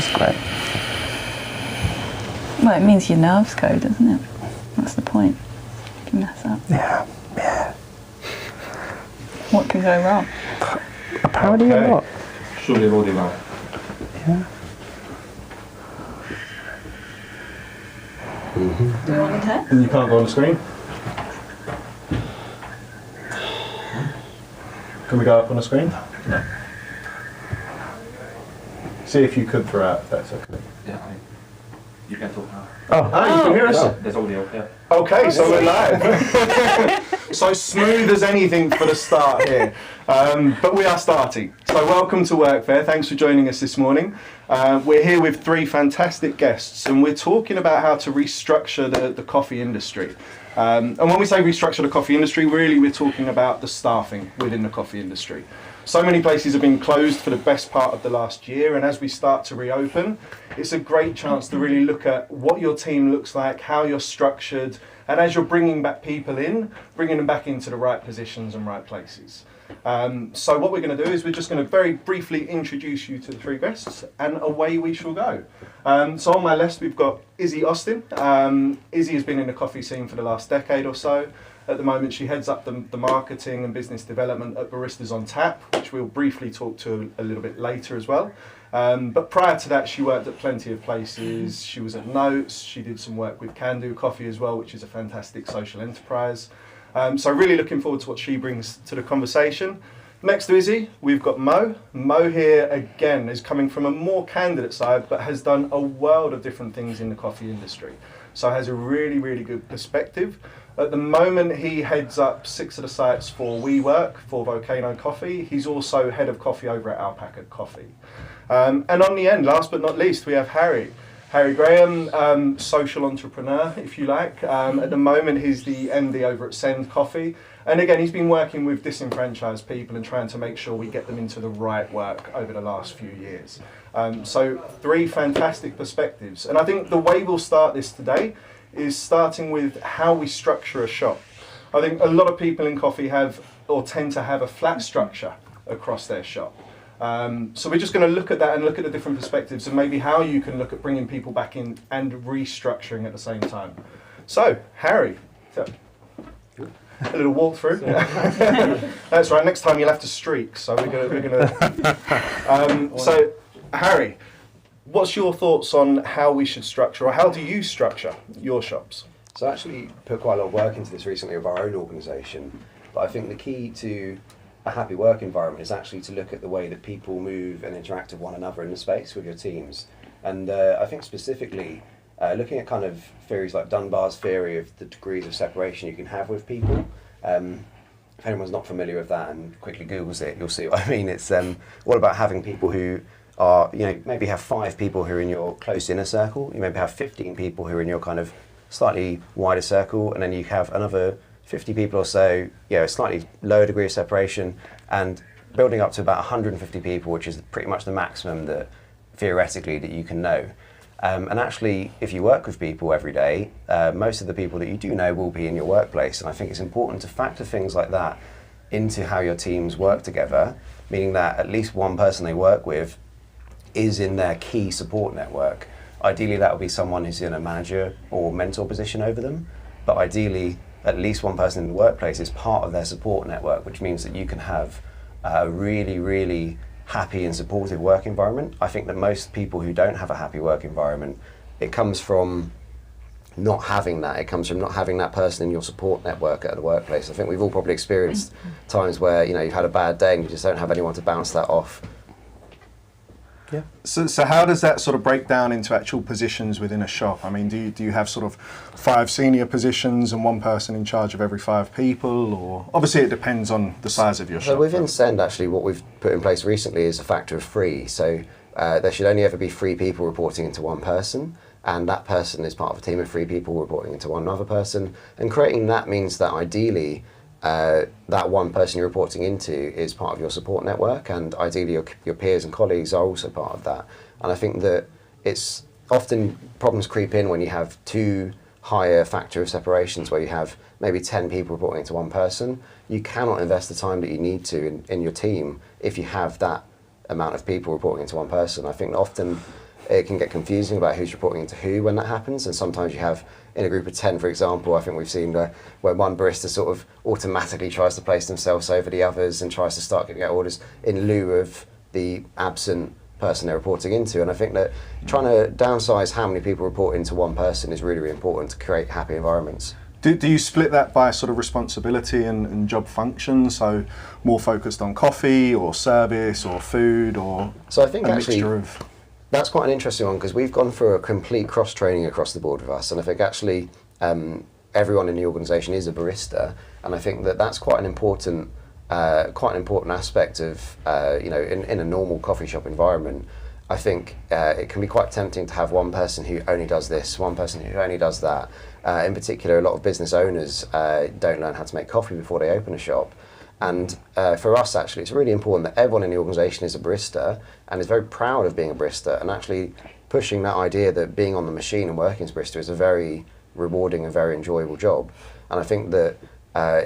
is great. Well, it means your nerves go, doesn't it? That's the point. You can mess up. Yeah. What can go wrong? Apparently a lot. Surely a body now. Yeah. Do you want me to? And you can't go on the screen? Can we go up on the screen? No. See if you could throw out, if that's okay. Yeah, you can talk now. Oh, you can hear us? There's audio, yeah. Okay, so we're live. So smooth as anything for the start here. But we are starting. So welcome to WorkFair. Thanks for joining us this morning. We're here with three fantastic guests, and we're talking about how to restructure the coffee industry. And when we say restructure the coffee industry, really we're talking about the staffing within the coffee industry. So many places have been closed for the best part of the last year, and as we start to reopen, it's a great chance to really look at what your team looks like, how you're structured, and as you're bringing back people in, bringing them back into the right positions and right places. So what we're going to do is we're just going to very briefly introduce you to the three guests, and away we shall go. So on my left we've got Izzy Austin. Izzy has been in the coffee scene for the last decade or so. At the moment she heads up the marketing and business development at Baristas on Tap, which we'll briefly talk to a little bit later as well. But prior to that she worked at plenty of places. She was at Notes, she did some work with Can Do Coffee as well, which is a fantastic social enterprise. So really looking forward to what she brings to the conversation. Next to Izzy, we've got Mo. Mo here again is coming from a more candidate side, but has done a world of different things in the coffee industry. So has a really, really good perspective. At the moment, he heads up 6 of the sites for WeWork, for Volcano Coffee. He's also head of coffee over at Alpaca Coffee. And on the end, last but not least, we have Harry. Harry Graham, social entrepreneur, if you like. At the moment, he's the MD over at Send Coffee. And again, he's been working with disenfranchised people and trying to make sure we get them into the right work over the last few years. So 3 fantastic perspectives. And I think the way we'll start this today is starting with how we structure a shop. I think a lot of people in coffee have, or tend to have, a flat structure across their shop. So we're just going to look at that and look at the different perspectives and maybe how you can look at bringing people back in and restructuring at the same time. So, Harry, a little walkthrough. That's right. Next time you'll have to streak. So we're gonna. So, Harry, what's your thoughts on how we should structure, or how do you structure your shops? So I actually put quite a lot of work into this recently of our own organisation. But I think the key to a happy work environment is actually to look at the way that people move and interact with one another in the space with your teams. And I think specifically looking at kind of theories like Dunbar's theory of the degrees of separation you can have with people. If anyone's not familiar with that and quickly Googles it, you'll see what I mean. It's all about having people who are, maybe have 5 people who are in your close inner circle. You maybe have 15 people who are in your kind of slightly wider circle, and then you have another 50 people or so, a slightly lower degree of separation, and building up to about 150 people, which is pretty much the maximum that theoretically that you can know. And actually, if you work with people every day, most of the people that you do know will be in your workplace. And I think it's important to factor things like that into how your teams work together, meaning that at least one person they work with is in their key support network. Ideally, that will be someone who's in a manager or mentor position over them, but ideally, at least one person in the workplace is part of their support network, which means that you can have a really, really happy and supportive work environment. I think that most people who don't have a happy work environment, it comes from not having that. It comes from not having that person in your support network at the workplace. I think we've all probably experienced times where you've had a bad day and you just don't have anyone to bounce that off. Yeah. So how does that sort of break down into actual positions within a shop? I mean, do you have sort of 5 senior positions and one person in charge of every 5 people, or obviously it depends on the size of your shop? So within Send, actually, what we've put in place recently is a factor of 3. So there should only ever be 3 people reporting into one person, and that person is part of a team of 3 people reporting into one other person. And creating that means that ideally that one person you're reporting into is part of your support network, and ideally your peers and colleagues are also part of that. And I think that it's often problems creep in when you have too high a factor of separations, where you have maybe 10 people reporting to one person. You cannot invest the time that you need to in your team if you have that amount of people reporting into one person. I think often it can get confusing about who's reporting into who when that happens, and sometimes you have, in a group of 10, for example, I think we've seen where one barista sort of automatically tries to place themselves over the others and tries to start getting out orders in lieu of the absent person they're reporting into. And I think that trying to downsize how many people report into one person is really, really important to create happy environments. Do you split that by sort of responsibility and job function? So more focused on coffee or service or food, or so I think a actually mixture of... That's quite an interesting one, because we've gone through a complete cross-training across the board with us, and I think actually everyone in the organisation is a barista, and I think that that's quite an important aspect of in a normal coffee shop environment. I think it can be quite tempting to have one person who only does this, one person who only does that. In particular, a lot of business owners don't learn how to make coffee before they open a shop. And for us, actually, it's really important that everyone in the organisation is a barista and is very proud of being a barista, and actually pushing that idea that being on the machine and working as a barista is a very rewarding and very enjoyable job. And I think that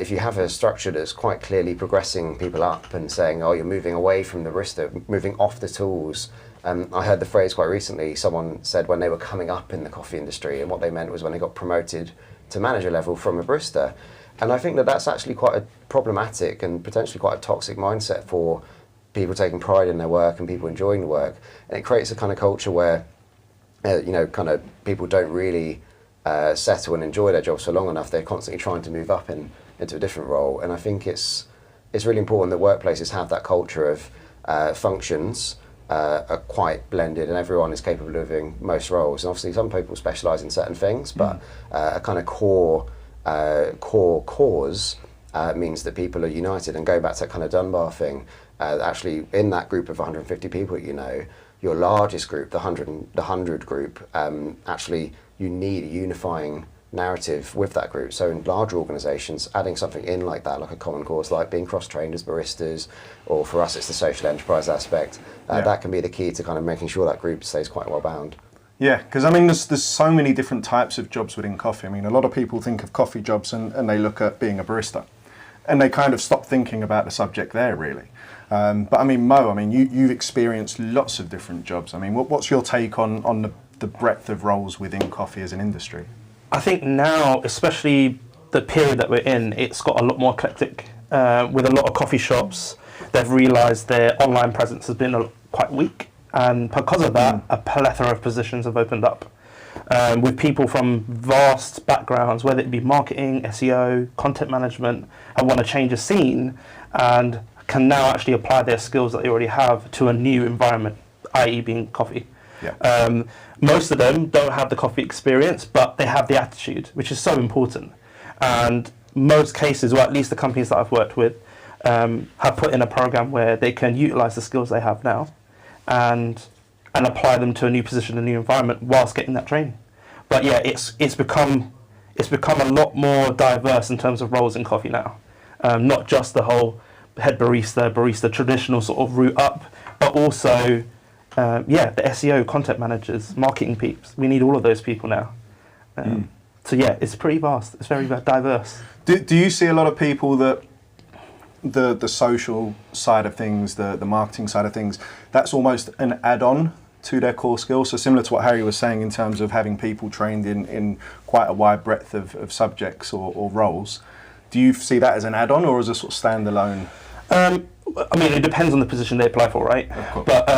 if you have a structure that's quite clearly progressing people up and saying, oh, you're moving away from the barista, moving off the tools. I heard the phrase quite recently, someone said when they were coming up in the coffee industry, and what they meant was when they got promoted to manager level from a barista. And I think that that's actually quite a problematic and potentially quite a toxic mindset for people taking pride in their work and people enjoying the work. And it creates a kind of culture where, kind of people don't really settle and enjoy their jobs for long enough. They're constantly trying to move up into a different role. And I think it's really important that workplaces have that culture of functions are quite blended and everyone is capable of doing most roles. And obviously some people specialise in certain things, but a kind of core cause means that people are united. And going back to that kind of Dunbar thing, actually in that group of 150 people, your largest group, the 100 group, actually you need a unifying narrative with that group. So in larger organisations, adding something in like that, like a common cause, like being cross-trained as baristas, or for us it's the social enterprise aspect, that can be the key to kind of making sure that group stays quite well bound. Yeah, because I mean, there's so many different types of jobs within coffee. I mean, a lot of people think of coffee jobs and they look at being a barista, and they kind of stop thinking about the subject there, really. But I mean, Mo, you've experienced lots of different jobs. I mean, what's your take on the breadth of roles within coffee as an industry? I think now, especially the period that we're in, it's got a lot more eclectic. With a lot of coffee shops, they've realised their online presence has been quite weak. And because of that, a plethora of positions have opened up with people from vast backgrounds, whether it be marketing, SEO, content management, and want to change a scene and can now actually apply their skills that they already have to a new environment, i.e. being coffee. Yeah. Most of them don't have the coffee experience, but they have the attitude, which is so important. And most cases, or at least the companies that I've worked with, have put in a program where they can utilise the skills they have now and apply them to a new position, a new environment, whilst getting that training. But yeah, it's become a lot more diverse in terms of roles in coffee now. Not just the whole head barista traditional sort of route up, but also the SEO, content managers, marketing peeps. We need all of those people now. So yeah, it's pretty vast. It's very diverse. Do you see a lot of people that the social side of things, the marketing side of things, that's almost an add-on to their core skills? So similar to what Harry was saying in terms of having people trained in quite a wide breadth of subjects or roles. Do you see that as an add-on or as a sort of standalone? It depends on the position they apply for, right? But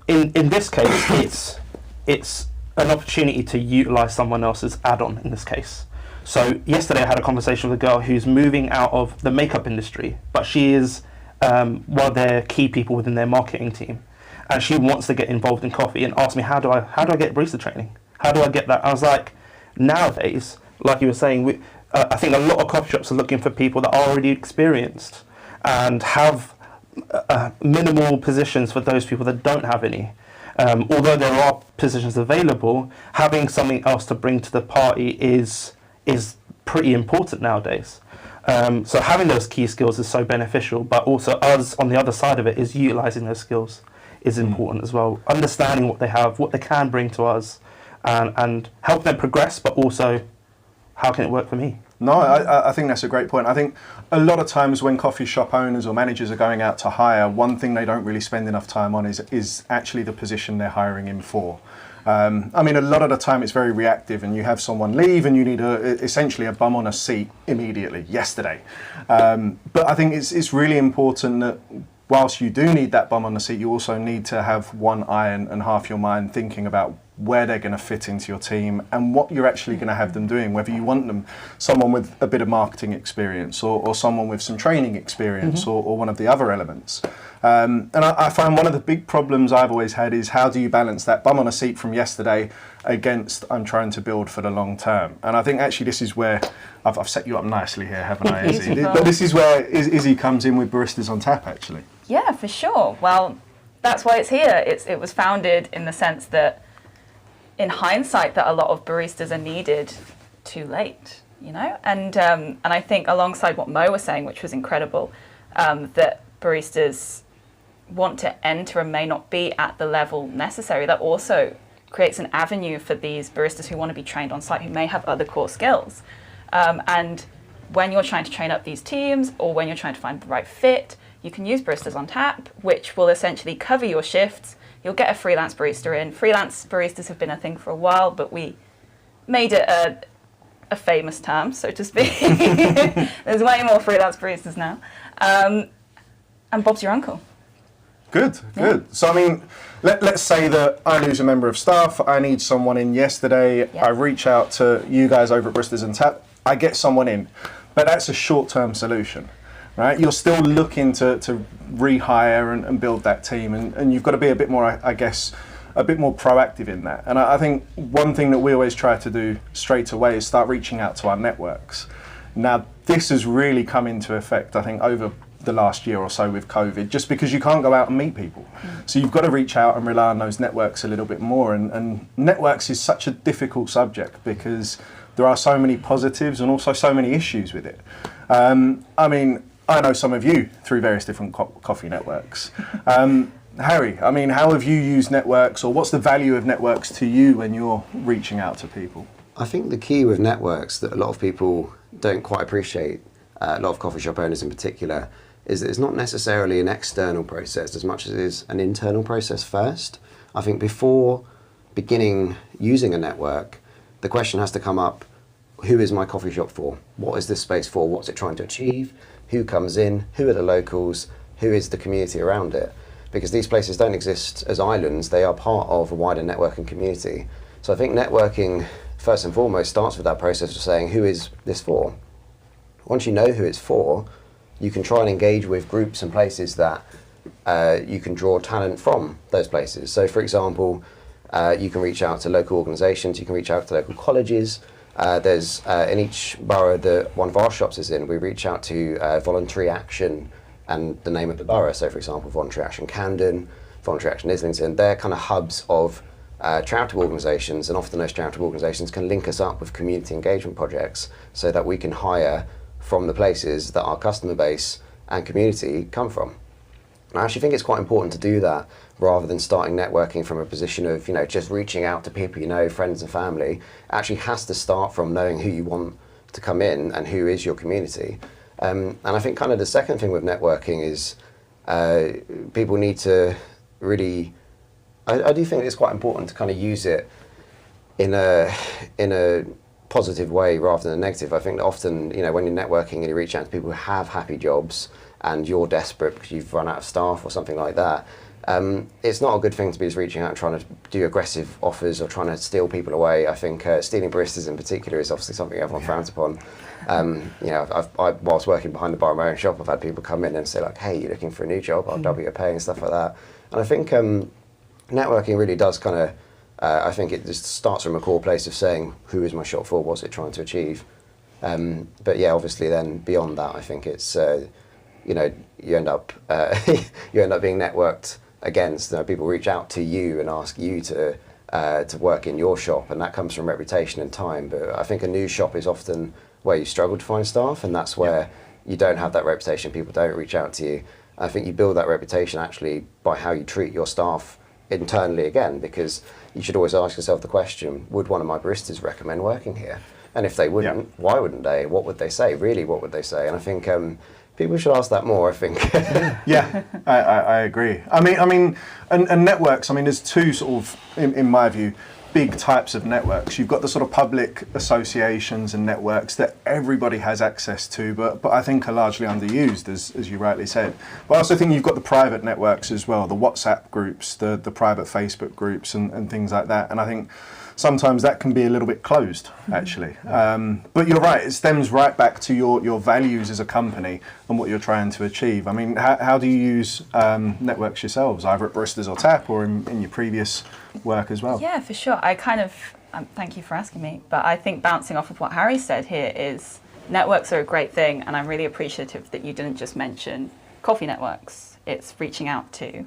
in this case, it's an opportunity to utilise someone else's add-on in this case. So yesterday I had a conversation with a girl who's moving out of the makeup industry, but she is one of their key people within their marketing team, and she wants to get involved in coffee and asked me, how do I get barista training? How do I get that? I was like, nowadays, like you were saying, I think a lot of coffee shops are looking for people that are already experienced and have minimal positions for those people that don't have any. Although there are positions available, having something else to bring to the party is pretty important nowadays. So having those key skills is so beneficial, but also us on the other side of it is utilising those skills is important as well. Understanding what they have, what they can bring to us, and help them progress, but also how can it work for me? No, I think that's a great point. I think a lot of times when coffee shop owners or managers are going out to hire, one thing they don't really spend enough time on is actually the position they're hiring in for. I mean, a lot of the time it's very reactive, and you have someone leave and you need essentially a bum on a seat immediately, yesterday. But I think it's really important that whilst you do need that bum on the seat, you also need to have one eye and half your mind thinking about where they're going to fit into your team and what you're actually going to have them doing, whether you want them someone with a bit of marketing experience or someone with some training experience or one of the other elements. And I find one of the big problems I've always had is how do you balance that bum on a seat from yesterday against I'm trying to build for the long term. And I think actually this is where I've set you up nicely here, haven't I, Izzy? But this is where Izzy comes in with Baristas on Tap, actually. Yeah, for sure. Well, that's why it's here. It was founded in the sense that, in hindsight, that a lot of baristas are needed too late, you know? And I think alongside what Mo was saying, which was incredible, that baristas want to enter and may not be at the level necessary, that also creates an avenue for these baristas who want to be trained on site, who may have other core skills. And when you're trying to train up these teams, or when you're trying to find the right fit, you can use Baristas on Tap, which will essentially cover your shifts. You'll get a freelance barista in. Freelance baristas have been a thing for a while, but we made it a famous term, so to speak. There's way more freelance baristas now. And Bob's your uncle. Good. So, I mean, let's say that I lose a member of staff, I need someone in yesterday, I reach out to you guys over at Baristas on Tap, I get someone in, but that's a short-term solution, right? You're still looking to rehire and build that team, and you've got to be a bit more, I guess, a bit more proactive in that. And I think one thing that we always try to do straight away is start reaching out to our networks. Now, this has really come into effect, I think, over the last year or so with COVID, just because you can't go out and meet people. So you've got to reach out and rely on those networks a little bit more. And networks is such a difficult subject because there are so many positives and also so many issues with it. I mean, I know some of you through various different coffee networks. Harry, I mean, how have you used networks, or what's the value of networks to you when you're reaching out to people? I think the key with networks that a lot of people don't quite appreciate, a lot of coffee shop owners in particular, is that it's not necessarily an external process as much as it is an internal process first. I think before beginning using a network, the question has to come up, who is my coffee shop for? What is this space for? What's it trying to achieve? Who comes in? Who are the locals? Who is the community around it? Because these places don't exist as islands, they are part of a wider network and community. So I think networking, first and foremost, starts with that process of saying, who is this for? Once you know who it's for, you can try and engage with groups and places that you can draw talent from those places. So for example, you can reach out to local organisations, you can reach out to local colleges. There's in each borough that one of our shops is in, we reach out to Voluntary Action and the name of the borough. So for example, Voluntary Action Camden, Voluntary Action Islington, they're kind of hubs of charitable organisations, and often those charitable organisations can link us up with community engagement projects so that we can hire from the places that our customer base and community come from. And I actually think it's quite important to do that rather than starting networking from a position of, you know, just reaching out to people you know, friends and family. It actually has to start from knowing who you want to come in and who is your community. And I think kind of the second thing with networking is people need to really, I do think it's quite important to kind of use it in a positive way rather than a negative. I think that often, you know, when you're networking and you reach out to people who have happy jobs and you're desperate because you've run out of staff or something like that, it's not a good thing to be just reaching out and trying to do aggressive offers or trying to steal people away. I think stealing baristas in particular is obviously something everyone frowns upon. You know, whilst working behind the bar of my own shop, I've had people come in and say like, hey, you're looking for a new job, I'll double your pay and stuff like that. And I think networking really does kind of, I think it just starts from a core place of saying, who is my shop for, what's it trying to achieve? But yeah, obviously then beyond that, I think it's, you know, you end up being networked against. You know, people reach out to you and ask you to work in your shop, and that comes from reputation and time. But I think a new shop is often where you struggle to find staff, and that's where you don't have that reputation, people don't reach out to you. I think you build that reputation actually by how you treat your staff internally again, because you should always ask yourself the question, would one of my baristas recommend working here? And if they wouldn't, why wouldn't they? What would they say? Really, what would they say? And I think People should ask that more, I think. Yeah, I agree. I mean, and networks. I mean, there's two sort of, in my view, big types of networks. You've got the sort of public associations and networks that everybody has access to, but I think are largely underused, as you rightly said. But I also think you've got the private networks as well, the WhatsApp groups, the private Facebook groups, and things like that. And I think sometimes that can be a little bit closed, actually. But you're right, it stems right back to your values as a company and what you're trying to achieve. I mean, how do you use networks yourselves, either at Baristas or Tap or in your previous work as well? Yeah, for sure. I kind of, thank you for asking me, but I think bouncing off of what Harry said here is networks are a great thing, and I'm really appreciative that you didn't just mention coffee networks. It's reaching out to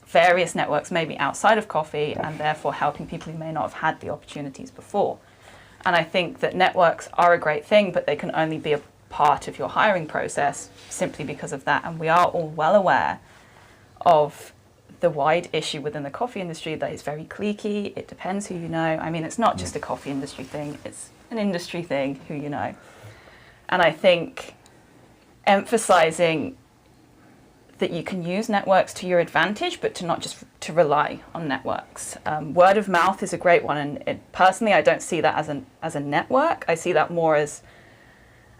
various networks, maybe outside of coffee, and therefore helping people who may not have had the opportunities before. And I think that networks are a great thing, but they can only be a part of your hiring process simply because of that. And we are all well aware of the wide issue within the coffee industry that is very cliquey. It depends who you know. I mean, it's not just a coffee industry thing, it's an industry thing, who you know. And I think emphasizing that you can use networks to your advantage, but to not just to rely on networks. Word of mouth is a great one, and personally, I don't see that as a network. I see that more as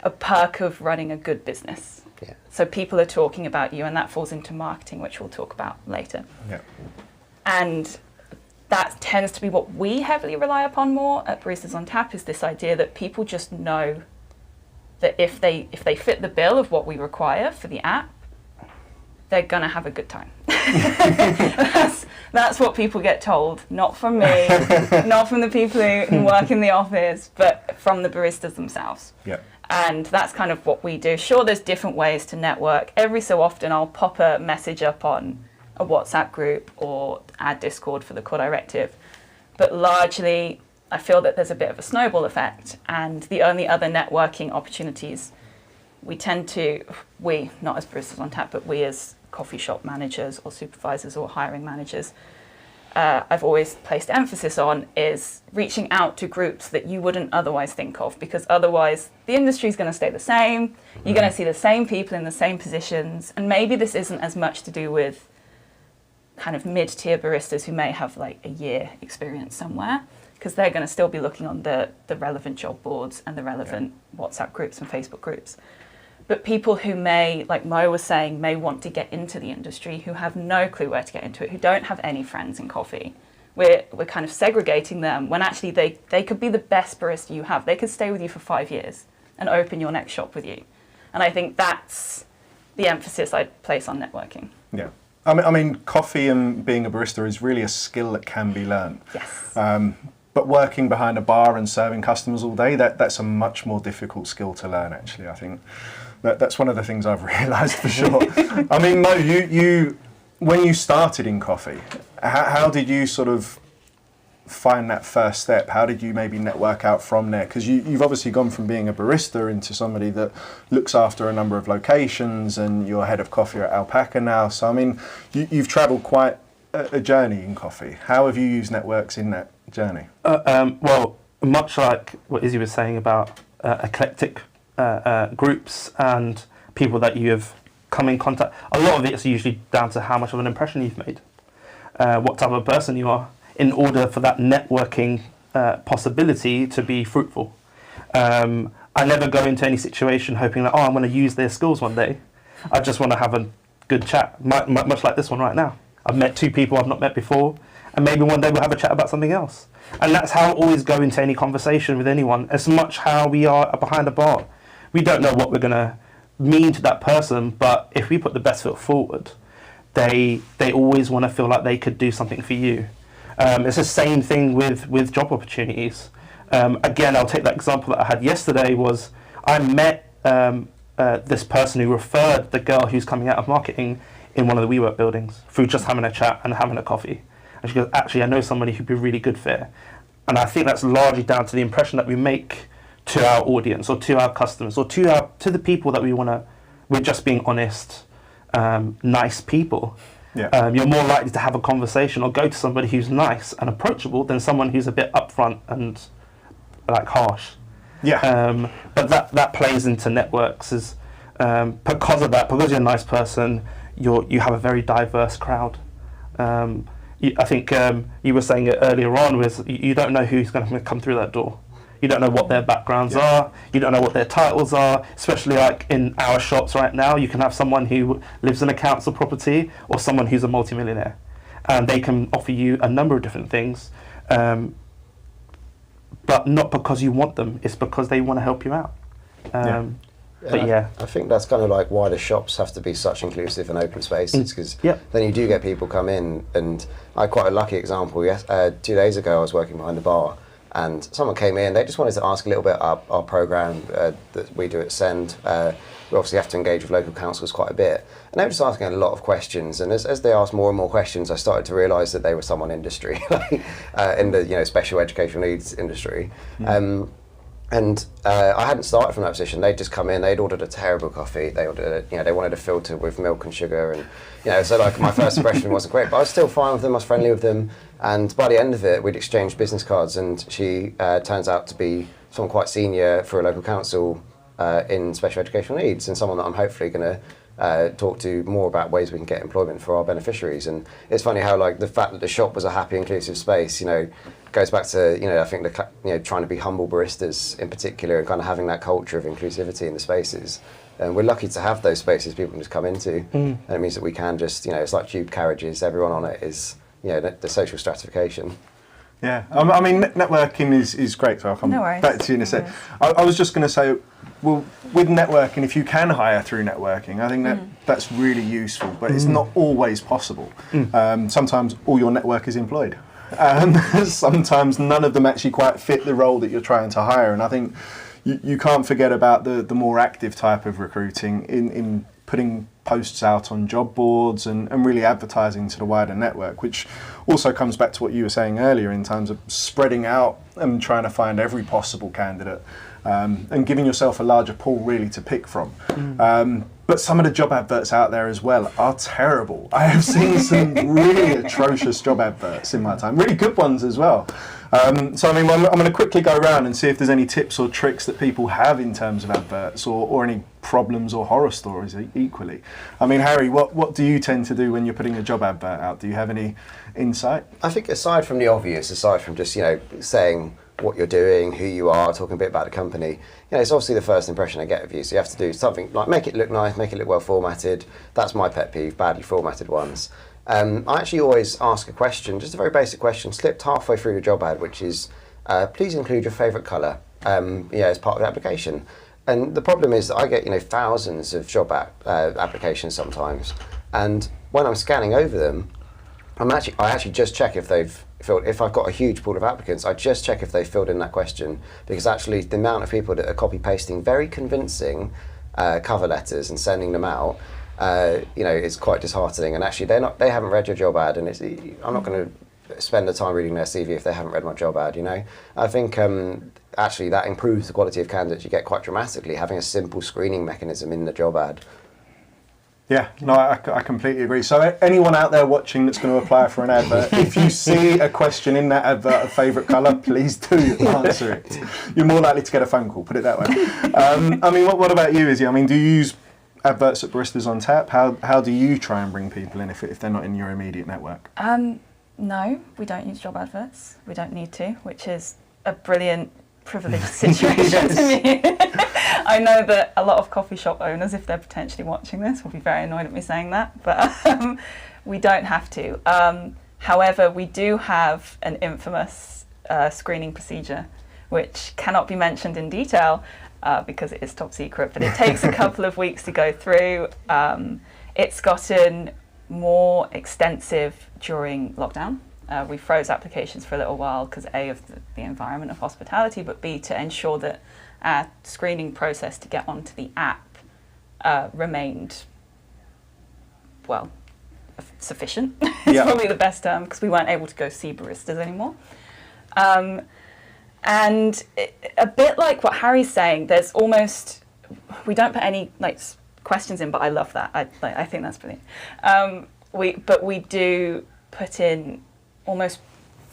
a perk of running a good business. Yeah. So people are talking about you, and that falls into marketing, which we'll talk about later. Yeah. And that tends to be what we heavily rely upon more at Baristas on Tap, is this idea that people just know that if they fit the bill of what we require for the app, they're going to have a good time. That's what people get told, not from me, not from the people who work in the office, but from the baristas themselves. Yeah. And that's kind of what we do. Sure, there's different ways to network. Every so often, I'll pop a message up on a WhatsApp group or add Discord for the core directive. But largely, I feel that there's a bit of a snowball effect. And the only other networking opportunities not as Baristas on Tap, but we as coffee shop managers or supervisors or hiring managers, I've always placed emphasis on is reaching out to groups that you wouldn't otherwise think of, because otherwise the industry is going to stay the same. You're going to see the same people in the same positions, and maybe this isn't as much to do with kind of mid-tier baristas who may have like a year experience somewhere, because they're going to still be looking on the relevant job boards and the relevant WhatsApp groups and Facebook groups. But people who may, like Mo was saying, may want to get into the industry, who have no clue where to get into it, who don't have any friends in coffee. We're kind of segregating them when actually they could be the best barista you have. They could stay with you for 5 years and open your next shop with you. And I think that's the emphasis I'd place on networking. Yeah. I mean, coffee and being a barista is really a skill that can be learned. Yes. But working behind a bar and serving customers all day, that's a much more difficult skill to learn, actually, I think. That's one of the things I've realised for sure. I mean, Mo, you when you started in coffee, how did you sort of find that first step? How did you maybe network out from there? Because you've obviously gone from being a barista into somebody that looks after a number of locations, and you're head of coffee at Alpaca now. So, I mean, you've travelled quite a journey in coffee. How have you used networks in that journey? Well, much like what Izzy was saying about eclectic groups and people that you have come in contact, a lot of it is usually down to how much of an impression you've made, what type of person you are, in order for that networking possibility to be fruitful. I never go into any situation hoping that, I'm going to use their skills one day. I just want to have a good chat, much like this one right now. I've met two people I've not met before, and maybe one day we'll have a chat about something else. And that's how I always go into any conversation with anyone, as much how we are behind a bar. We don't know what we're going to mean to that person, but if we put the best foot forward, they always want to feel like they could do something for you. It's the same thing with job opportunities. Again, I'll take that example that I had yesterday. Was I met this person who referred the girl who's coming out of marketing in one of the WeWork buildings through just having a chat and having a coffee. And she goes, actually, I know somebody who'd be a really good fit. And I think that's largely down to the impression that we make to our audience or to our customers or to the people that we're just being honest, nice people. Yeah. You're more likely to have a conversation or go to somebody who's nice and approachable than someone who's a bit upfront and like harsh. Yeah. But that plays into networks as Because of that, because you're a nice person, you have a very diverse crowd. I think you were saying it earlier on, was you don't know who's going to come through that door. You don't know what their backgrounds are. You don't know what their titles are. Especially like in our shops right now, you can have someone who lives in a council property or someone who's a multimillionaire, and they can offer you a number of different things, but not because you want them. It's because they want to help you out. But yeah, I think that's kind of like why the shops have to be such inclusive and open spaces, because then you do get people come in. And I had quite a lucky example. 2 days ago, I was working behind the bar, and someone came in. They just wanted to ask a little bit about our program that we do at Send. We obviously have to engage with local councils quite a bit, and they were just asking a lot of questions. And as they asked more and more questions, I started to realise that they were someone industry, in the special educational needs industry. And I hadn't started from that position. They'd just come in. They'd ordered a terrible coffee. They ordered, they wanted a filter with milk and sugar, and so like my first impression wasn't great. But I was still fine with them. I was friendly with them, and by the end of it, we'd exchanged business cards. And she turns out to be someone quite senior for a local council in special educational needs, and someone that I'm hopefully going to talk to more about ways we can get employment for our beneficiaries. And it's funny how like the fact that the shop was a happy, inclusive space, goes back to I think trying to be humble baristas in particular, and kind of having that culture of inclusivity in the spaces. And we're lucky to have those spaces people can just come into, and it means that we can just it's like tube carriages. Everyone on it is the social stratification. Yeah, I mean networking is great. So I'll come back to you in a sec. I was just going to say, well, with networking, if you can hire through networking, I think that's really useful, but it's not always possible. Sometimes all your network is employed. Sometimes none of them actually quite fit the role that you're trying to hire. And I think you can't forget about the more active type of recruiting in putting posts out on job boards and really advertising to the wider network, which also comes back to what you were saying earlier in terms of spreading out and trying to find every possible candidate. And giving yourself a larger pool really to pick from. But some of the job adverts out there as well are terrible. I have seen some really atrocious job adverts in my time, really good ones as well. So I mean, I'm going to quickly go around and see if there's any tips or tricks that people have in terms of adverts, or any problems or horror stories equally. I mean, Harry, what do you tend to do when you're putting a job advert out? Do you have any insight? I think aside from the obvious, aside from just saying what you're doing, who you are, talking a bit about the company, it's obviously the first impression I get of you. So you have to do something like make it look nice, make it look well formatted. That's my pet peeve, badly formatted ones. I actually always ask a question, just a very basic question, slipped halfway through the job ad, which is, please include your favourite colour, as part of the application. And the problem is that I get thousands of job applications sometimes, and when I'm scanning over them, I actually just check if they've filled. If I've got a huge pool of applicants, I just check if they've filled in that question, because actually the amount of people that are copy pasting very convincing cover letters and sending them out, it's quite disheartening. And actually they haven't read your job ad, and I'm not going to spend the time reading their CV if they haven't read my job ad. I think actually that improves the quality of candidates you get quite dramatically, having a simple screening mechanism in the job ad. Yeah, no, I completely agree. So anyone out there watching that's going to apply for an advert, if you see a question in that advert of favourite colour, please do answer it. You're more likely to get a phone call, put it that way. I mean, what about you, Izzy? I mean, do you use adverts at Baristas on Tap? How do you try and bring people in if they're not in your immediate network? No, we don't use job adverts. We don't need to, which is a brilliant privileged situation to me. I know that a lot of coffee shop owners, if they're potentially watching this, will be very annoyed at me saying that, but we don't have to. However, we do have an infamous screening procedure, which cannot be mentioned in detail because it is top secret, but it takes a couple of weeks to go through. It's gotten more extensive during lockdown. We froze applications for a little while because A, of the environment of hospitality, but B, to ensure that our screening process to get onto the app remained, well, sufficient. It's probably the best term, because we weren't able to go see baristas anymore. And a bit like what Harry's saying, there's almost, we don't put any questions in, but I love that. I think that's brilliant. But we do put in almost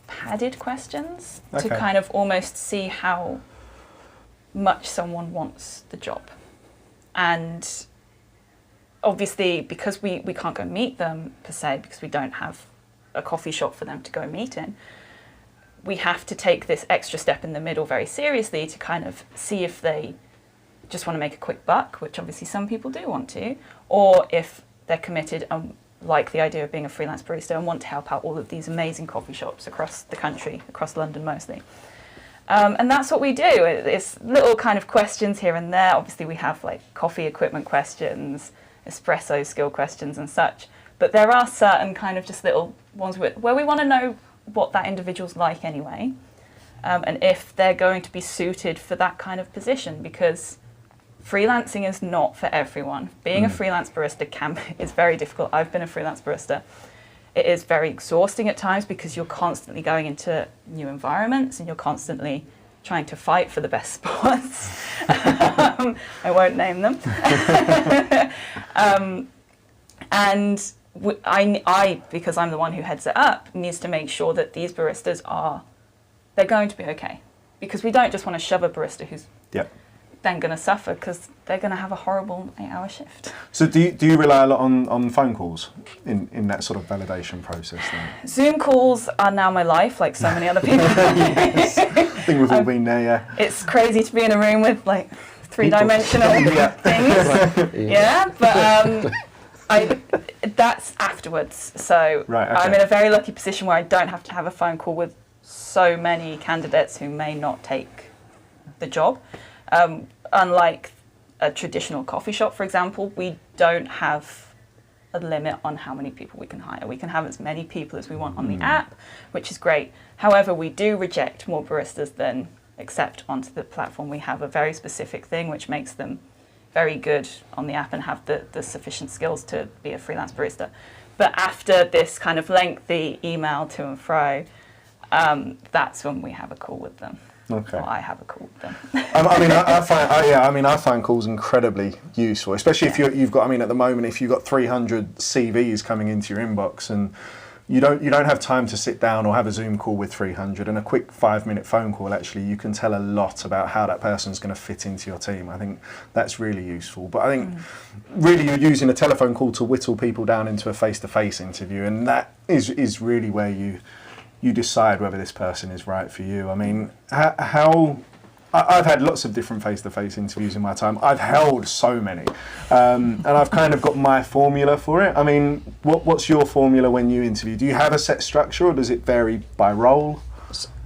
padded questions to kind of almost see how much someone wants the job. And obviously, because we can't go meet them per se, because we don't have a coffee shop for them to go meet in, we have to take this extra step in the middle very seriously to kind of see if they just want to make a quick buck, which obviously some people do want to, or if they're committed and like the idea of being a freelance barista and want to help out all of these amazing coffee shops across the country, across London mostly. And that's what we do. It's little kind of questions here and there. Obviously we have like coffee equipment questions, espresso skill questions and such, but there are certain kind of just little ones where we want to know what that individual's like anyway, and if they're going to be suited for that kind of position, because freelancing is not for everyone. Being a freelance barista is very difficult. I've been a freelance barista. It is very exhausting at times because you're constantly going into new environments and you're constantly trying to fight for the best spots. I won't name them. And I, because I'm the one who heads it up, needs to make sure that these baristas they're going to be okay. Because we don't just want to shove a barista who's then going to suffer, because they're going to have a horrible 8-hour shift. So do you rely a lot on phone calls in that sort of validation process then? Zoom calls are now my life, like so many other people. Yes. I think we've all been there, yeah. It's crazy to be in a room with like three-dimensional things. Yeah, but that's afterwards. So right, okay. I'm in a very lucky position where I don't have to have a phone call with so many candidates who may not take the job. Unlike a traditional coffee shop, for example, we don't have a limit on how many people we can hire. We can have as many people as we want on the app, which is great. However, we do reject more baristas than accept onto the platform. We have a very specific thing which makes them very good on the app and have the sufficient skills to be a freelance barista. But after this kind of lengthy email to and fro, that's when we have a call with them. Okay. Or I have a call with them. I find calls incredibly useful, especially if you've got. I mean, at the moment, if you've got 300 CVs coming into your inbox and you don't have time to sit down or have a Zoom call with 300, and a quick 5-minute phone call, actually, you can tell a lot about how that person's going to fit into your team. I think that's really useful. But I think really you're using a telephone call to whittle people down into a face-to-face interview, and that is really where you decide whether this person is right for you. I mean, I've had lots of different face-to-face interviews in my time. I've held so many, and I've kind of got my formula for it. I mean, what's your formula when you interview? Do you have a set structure, or does it vary by role?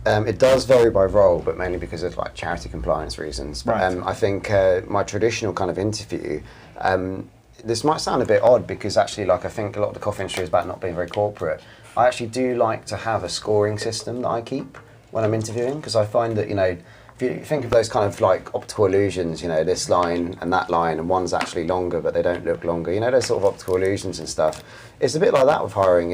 It does vary by role, but mainly because of like charity compliance reasons. Right. I think my traditional kind of interview, this might sound a bit odd because actually, like, I think a lot of the coffee industry is about not being very corporate. I actually do like to have a scoring system that I keep when I'm interviewing, because I find that, if you think of those kind of like optical illusions, this line and that line, and one's actually longer but they don't look longer, those sort of optical illusions and stuff. It's a bit like that with hiring.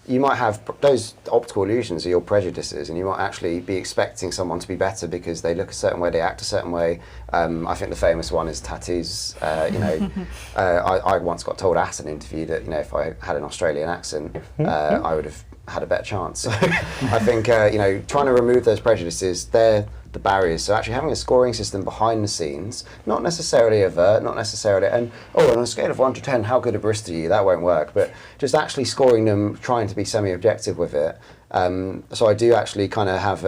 You might have those optical illusions are your prejudices, and you might actually be expecting someone to be better because they look a certain way, they act a certain way. I think the famous one is tattoos. I once got told at an interview that if I had an Australian accent, I would have had a better chance. So I think trying to remove those prejudices, they're the barriers. So actually having a scoring system behind the scenes, not necessarily overt, not necessarily, and on a scale of 1 to 10, how good a barista are you? That won't work. But just actually scoring them, trying to be semi-objective with it. So I do actually kind of have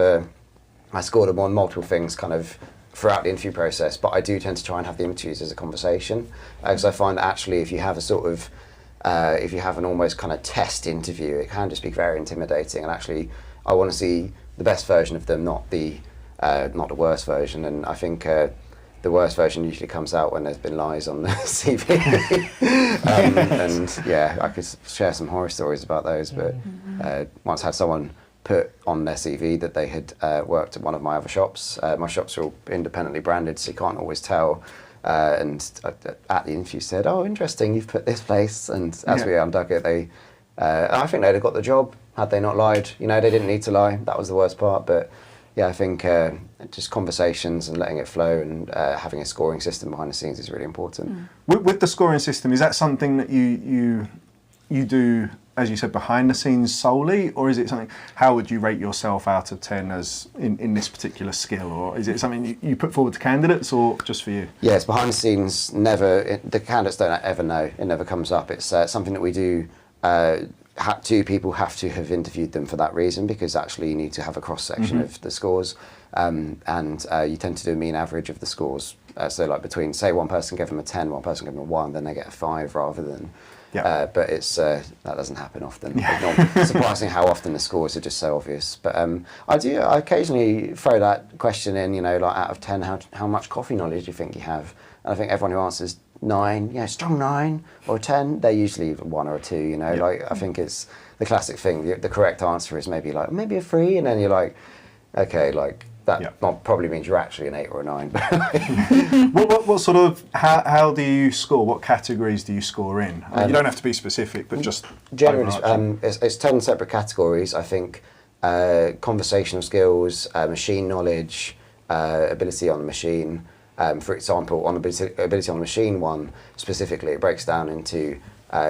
I score them on multiple things kind of throughout the interview process, but I do tend to try and have the interviews as a conversation, because I find that actually if you have a sort of if you have an almost kind of test interview, it can just be very intimidating, and actually I want to see the best version of them, not the worst version. And I think the worst version usually comes out when there's been lies on the CV. And yeah, I could share some horror stories about those, but once had someone put on their CV that they had worked at one of my other shops. My shops are all independently branded, so you can't always tell. And at the interview said, "Oh, interesting, you've put this place." And as we undug it, I think they'd have got the job had they not lied. They didn't need to lie. That was the worst part. But yeah, I think just conversations and letting it flow, and having a scoring system behind the scenes is really important. With the scoring system, is that something that you do as you said, behind the scenes solely, or is it something? How would you rate yourself out of 10 as in this particular skill, or is it something you put forward to candidates, or just for you? Yeah, it's behind the scenes. The candidates don't ever know. It never comes up. It's something that we do. Two people have to have interviewed them for that reason, because actually you need to have a cross section of the scores, and you tend to do a mean average of the scores. So like between, say, one person gave them a 10, one person gave them a 1, then they get a 5 rather than. Yeah. But it's that doesn't happen often. Yeah. It's surprising how often the scores are just so obvious. But I occasionally throw that question in. Like out of 10, how much coffee knowledge do you think you have? And I think everyone who answers 9, strong 9 or 10, they're usually 1 or a 2. Yeah. Like I think it's the classic thing. The correct answer is maybe a 3, and then you're like, okay, like. That probably means you're actually an 8 or a 9. What sort of, how do you score? What categories do you score in? You don't have to be specific, but just generally, it's 10 separate categories. I think conversational skills, machine knowledge, ability on the machine. For example, on ability on the machine one specifically, it breaks down into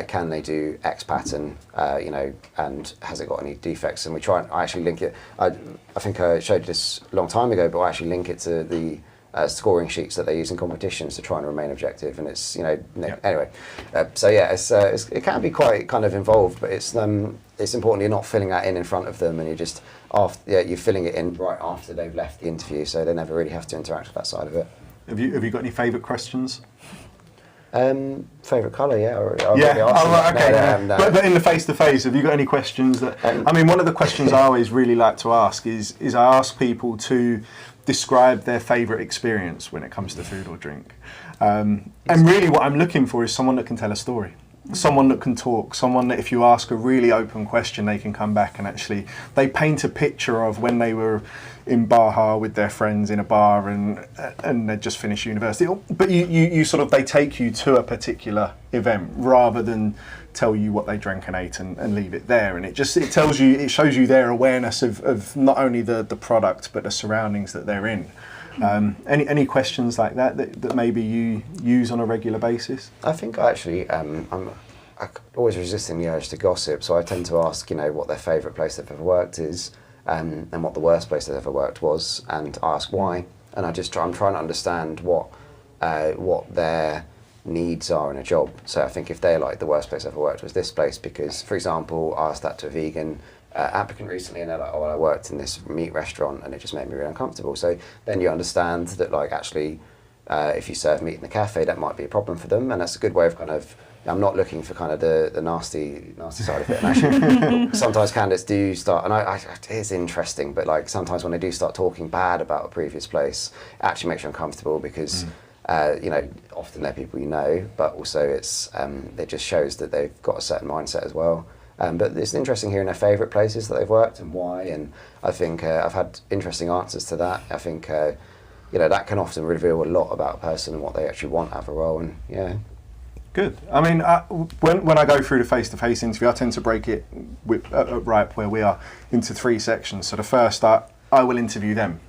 can they do X pattern, and has it got any defects? And I actually link it. I think I showed you this a long time ago, but I actually link it to the scoring sheets that they use in competitions to try and remain objective. And it's anyway. It can be quite kind of involved, but it's important you're not filling that in front of them, and you're filling it in right after they've left the interview, so they never really have to interact with that side of it. Have you got any favourite questions? Favourite colour, yeah. No. But in the face-to-face, have you got any questions that... one of the questions I always really like to ask is I ask people to describe their favourite experience when it comes to food or drink. And really what I'm looking for is someone that can tell a story. Someone that can talk, someone that if you ask a really open question, they can come back and actually, they paint a picture of when they were in Baja with their friends in a bar and they'd just finished university. But they take you to a particular event rather than tell you what they drank and ate and leave it there. And it shows you their awareness of not only the product, but the surroundings that they're in. Any questions like that maybe you use on a regular basis? I think actually I'm always resisting the urge to gossip, so I tend to ask what their favourite place they've ever worked is, and what the worst place they've ever worked was, and ask why. And I'm trying to understand what their needs are in a job. So I think if they're like, the worst place I've ever worked was this place, because, for example, I asked that to a vegan applicant recently, and they're like, I worked in this meat restaurant and it just made me really uncomfortable. So then you understand that actually if you serve meat in the cafe, that might be a problem for them, and that's a good way of I'm not looking for the nasty side of it. And actually, sometimes candidates do start, and it is interesting, but sometimes when they do start talking bad about a previous place, it actually makes you uncomfortable, because often they're people but also it just shows that they've got a certain mindset as well. But it's interesting hearing their favourite places that they've worked and why, and I think I've had interesting answers to that. I think that can often reveal a lot about a person and what they actually want out of a role, and Good. When I go through the face-to-face interview, I tend to break it right where we are into 3 sections. So the first, I will interview them.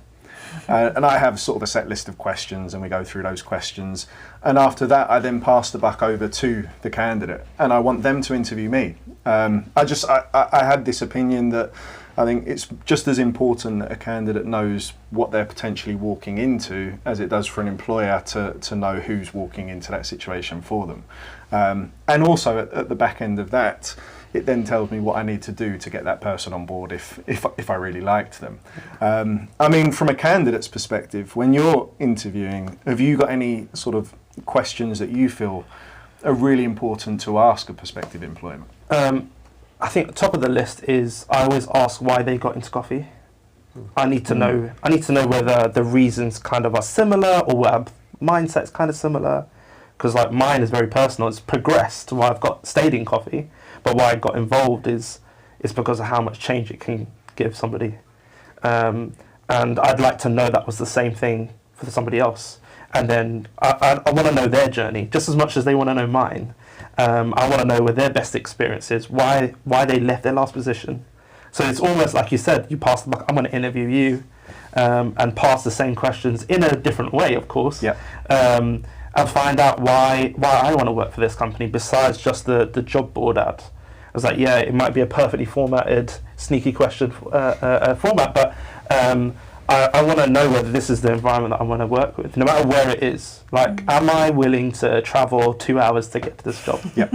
And I have sort of a set list of questions, and we go through those questions. And after that, I then pass the buck over to the candidate, and I want them to interview me. I had this opinion that I think it's just as important that a candidate knows what they're potentially walking into as it does for an employer to know who's walking into that situation for them. And also at the back end of that, it then tells me what I need to do to get that person on board if I really liked them. From a candidate's perspective, when you're interviewing, have you got any sort of questions that you feel are really important to ask a prospective employer? I think top of the list is I always ask why they got into coffee. I need to know whether the reasons kind of are similar, or whether mindset's kind of similar. Because mine is very personal. It's progressed why I've stayed in coffee, but why I got involved is because of how much change it can give somebody. And I'd like to know that was the same thing for somebody else. And then I want to know their journey just as much as they want to know mine. I want to know where their best experience is, why they left their last position. So it's almost like you said, you pass the buck. I'm going to interview you and pass the same questions in a different way, of course. Yeah. And find out why I want to work for this company besides just the job board ad. was like, yeah, it might be a perfectly formatted, sneaky question format, but I want to know whether this is the environment that I want to work with, no matter where it is. Like, am I willing to travel 2 hours to get to this job? Yep.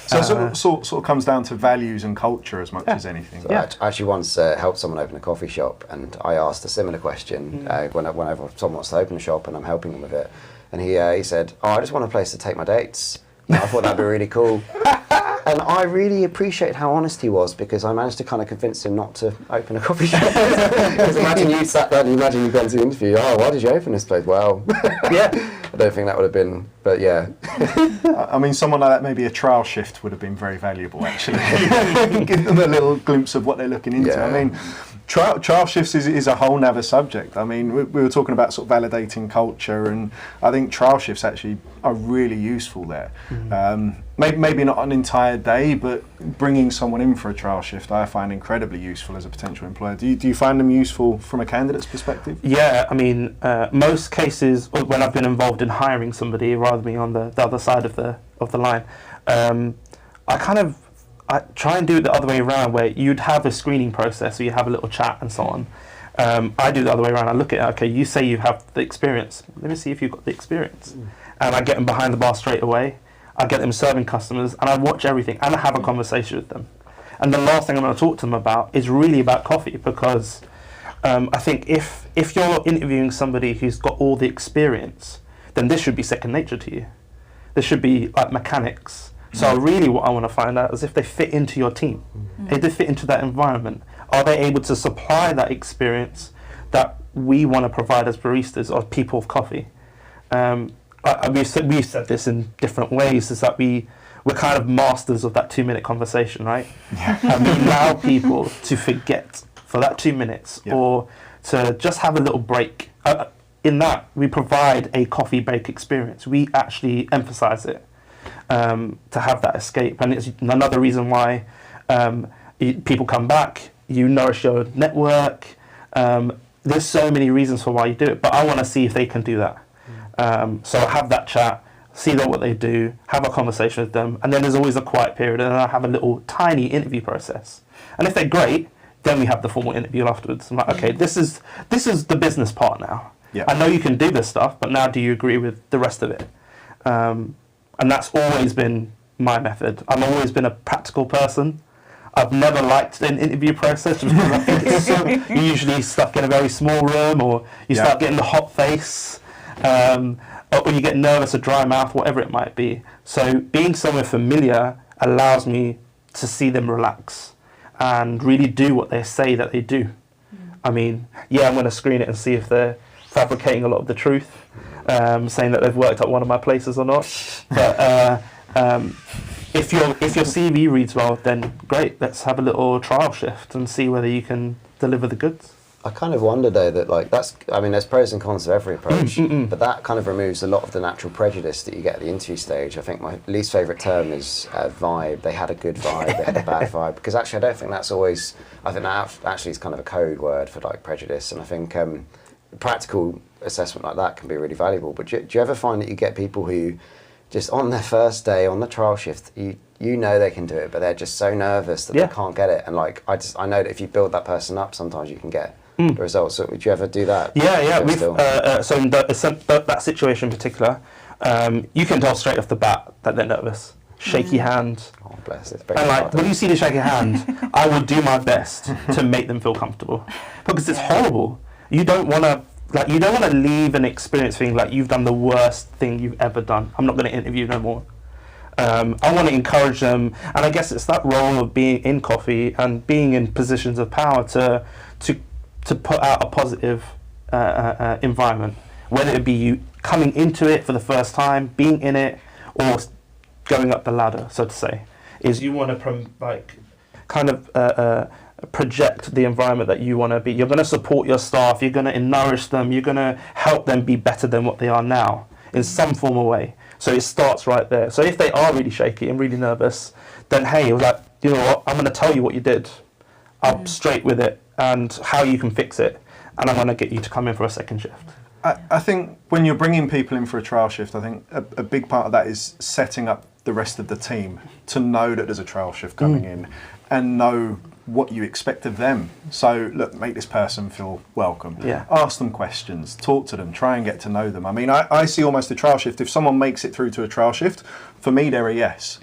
So it sort of comes down to values and culture as much as anything. So I actually once helped someone open a coffee shop, and I asked a similar question whenever someone wants to open a shop and I'm helping them with it. And he said, "Oh, I just want a place to take my dates." And I thought that'd be really cool. And I really appreciate how honest he was, because I managed to kind of convince him not to open a coffee shop. Because imagine you sat there and imagine you've gone to the interview, "Oh, why did you open this place?" Well, yeah, I don't think that would have been, but yeah. I mean, someone like that, maybe a trial shift would have been very valuable, actually. Give them a little glimpse of what they're looking into. Yeah. I mean, trial shifts is a whole nother subject. I mean, we were talking about sort of validating culture, and I think trial shifts actually are really useful there. Maybe not an entire day, but bringing someone in for a trial shift I find incredibly useful as a potential employer. Do you find them useful from a candidate's perspective? Yeah, I mean, most cases when I've been involved in hiring somebody, rather than on the other side of the line, I try and do it the other way around, where you'd have a screening process, so you have a little chat and so on. I do the other way around. I look at, okay, you say you have the experience. Let me see if you've got the experience. And I get them behind the bar straight away. I get them serving customers, and I watch everything, and I have a conversation with them. And the last thing I'm going to talk to them about is really about coffee, because I think if you're interviewing somebody who's got all the experience, then this should be second nature to you. This should be like mechanics. So really what I want to find out is if they fit into your team. If they fit into that environment. Are they able to supply that experience that we want to provide as baristas or people of coffee? We've said this in different ways, is that we're kind of masters of that 2-minute conversation, right? And we allow people to forget for that 2 minutes or to just have a little break. In that, we provide a coffee break experience. We actually emphasize it. To have that escape, and it's another reason why people come back. You nourish your network. There's so many reasons for why you do it, but I want to see if they can do that. So have that chat, see what they do, have a conversation with them, and then there's always a quiet period, and then I have a little tiny interview process. And if they're great, then we have the formal interview afterwards. I'm like, okay, this is the business part now. Yeah. I know you can do this stuff, but now do you agree with the rest of it? And that's always been my method. I've always been a practical person. I've never liked an interview process just because I think it's so, you're usually stuck in a very small room, or you start getting the hot face, or you get nervous or dry mouth, whatever it might be. So being somewhere familiar allows me to see them relax and really do what they say that they do. I mean, yeah, I'm going to screen it and see if they're fabricating a lot of the truth. Saying that they've worked at one of my places or not, but if your CV reads well, then great. Let's have a little trial shift and see whether you can deliver the goods. I kind of wonder though that there's pros and cons to every approach, but that kind of removes a lot of the natural prejudice that you get at the interview stage. I think my least favourite term is vibe. They had a good vibe, they had a bad vibe, because actually I don't think that's always. I think that actually is kind of a code word for like prejudice, and I think practical assessment like that can be really valuable. But do you ever find that you get people who just on their first day on the trial shift, you know they can do it, but they're just so nervous that they can't get it, and like I know that if you build that person up, sometimes you can get the results. So would you ever do that? Yeah. We've, so in that situation in particular, you can tell straight off the bat that they're nervous. Shaky hand. Oh bless it. And like when you see the shaky hand, I will do my best to make them feel comfortable, because it's horrible. You don't want to leave an experience feeling like you've done the worst thing you've ever done. I'm not going to interview no more. I want to encourage them, and I guess it's that role of being in coffee and being in positions of power to put out a positive environment, whether it be you coming into it for the first time, being in it, or going up the ladder, so to say. Is you want to project the environment that you want to be. You're going to support your staff, you're going to nourish them, you're going to help them be better than what they are now in some form or way. So it starts right there. So if they are really shaky and really nervous, then hey, like, you know what, I'm going to tell you what you did. I'm straight with it and how you can fix it, and I'm going to get you to come in for a second shift. I think when you're bringing people in for a trial shift, I think a big part of that is setting up the rest of the team to know that there's a trial shift coming in and know what you expect of them. So look, make this person feel welcome. Yeah. Ask them questions, talk to them, try and get to know them. I mean, I see almost a trial shift. If someone makes it through to a trial shift, for me, they're a yes.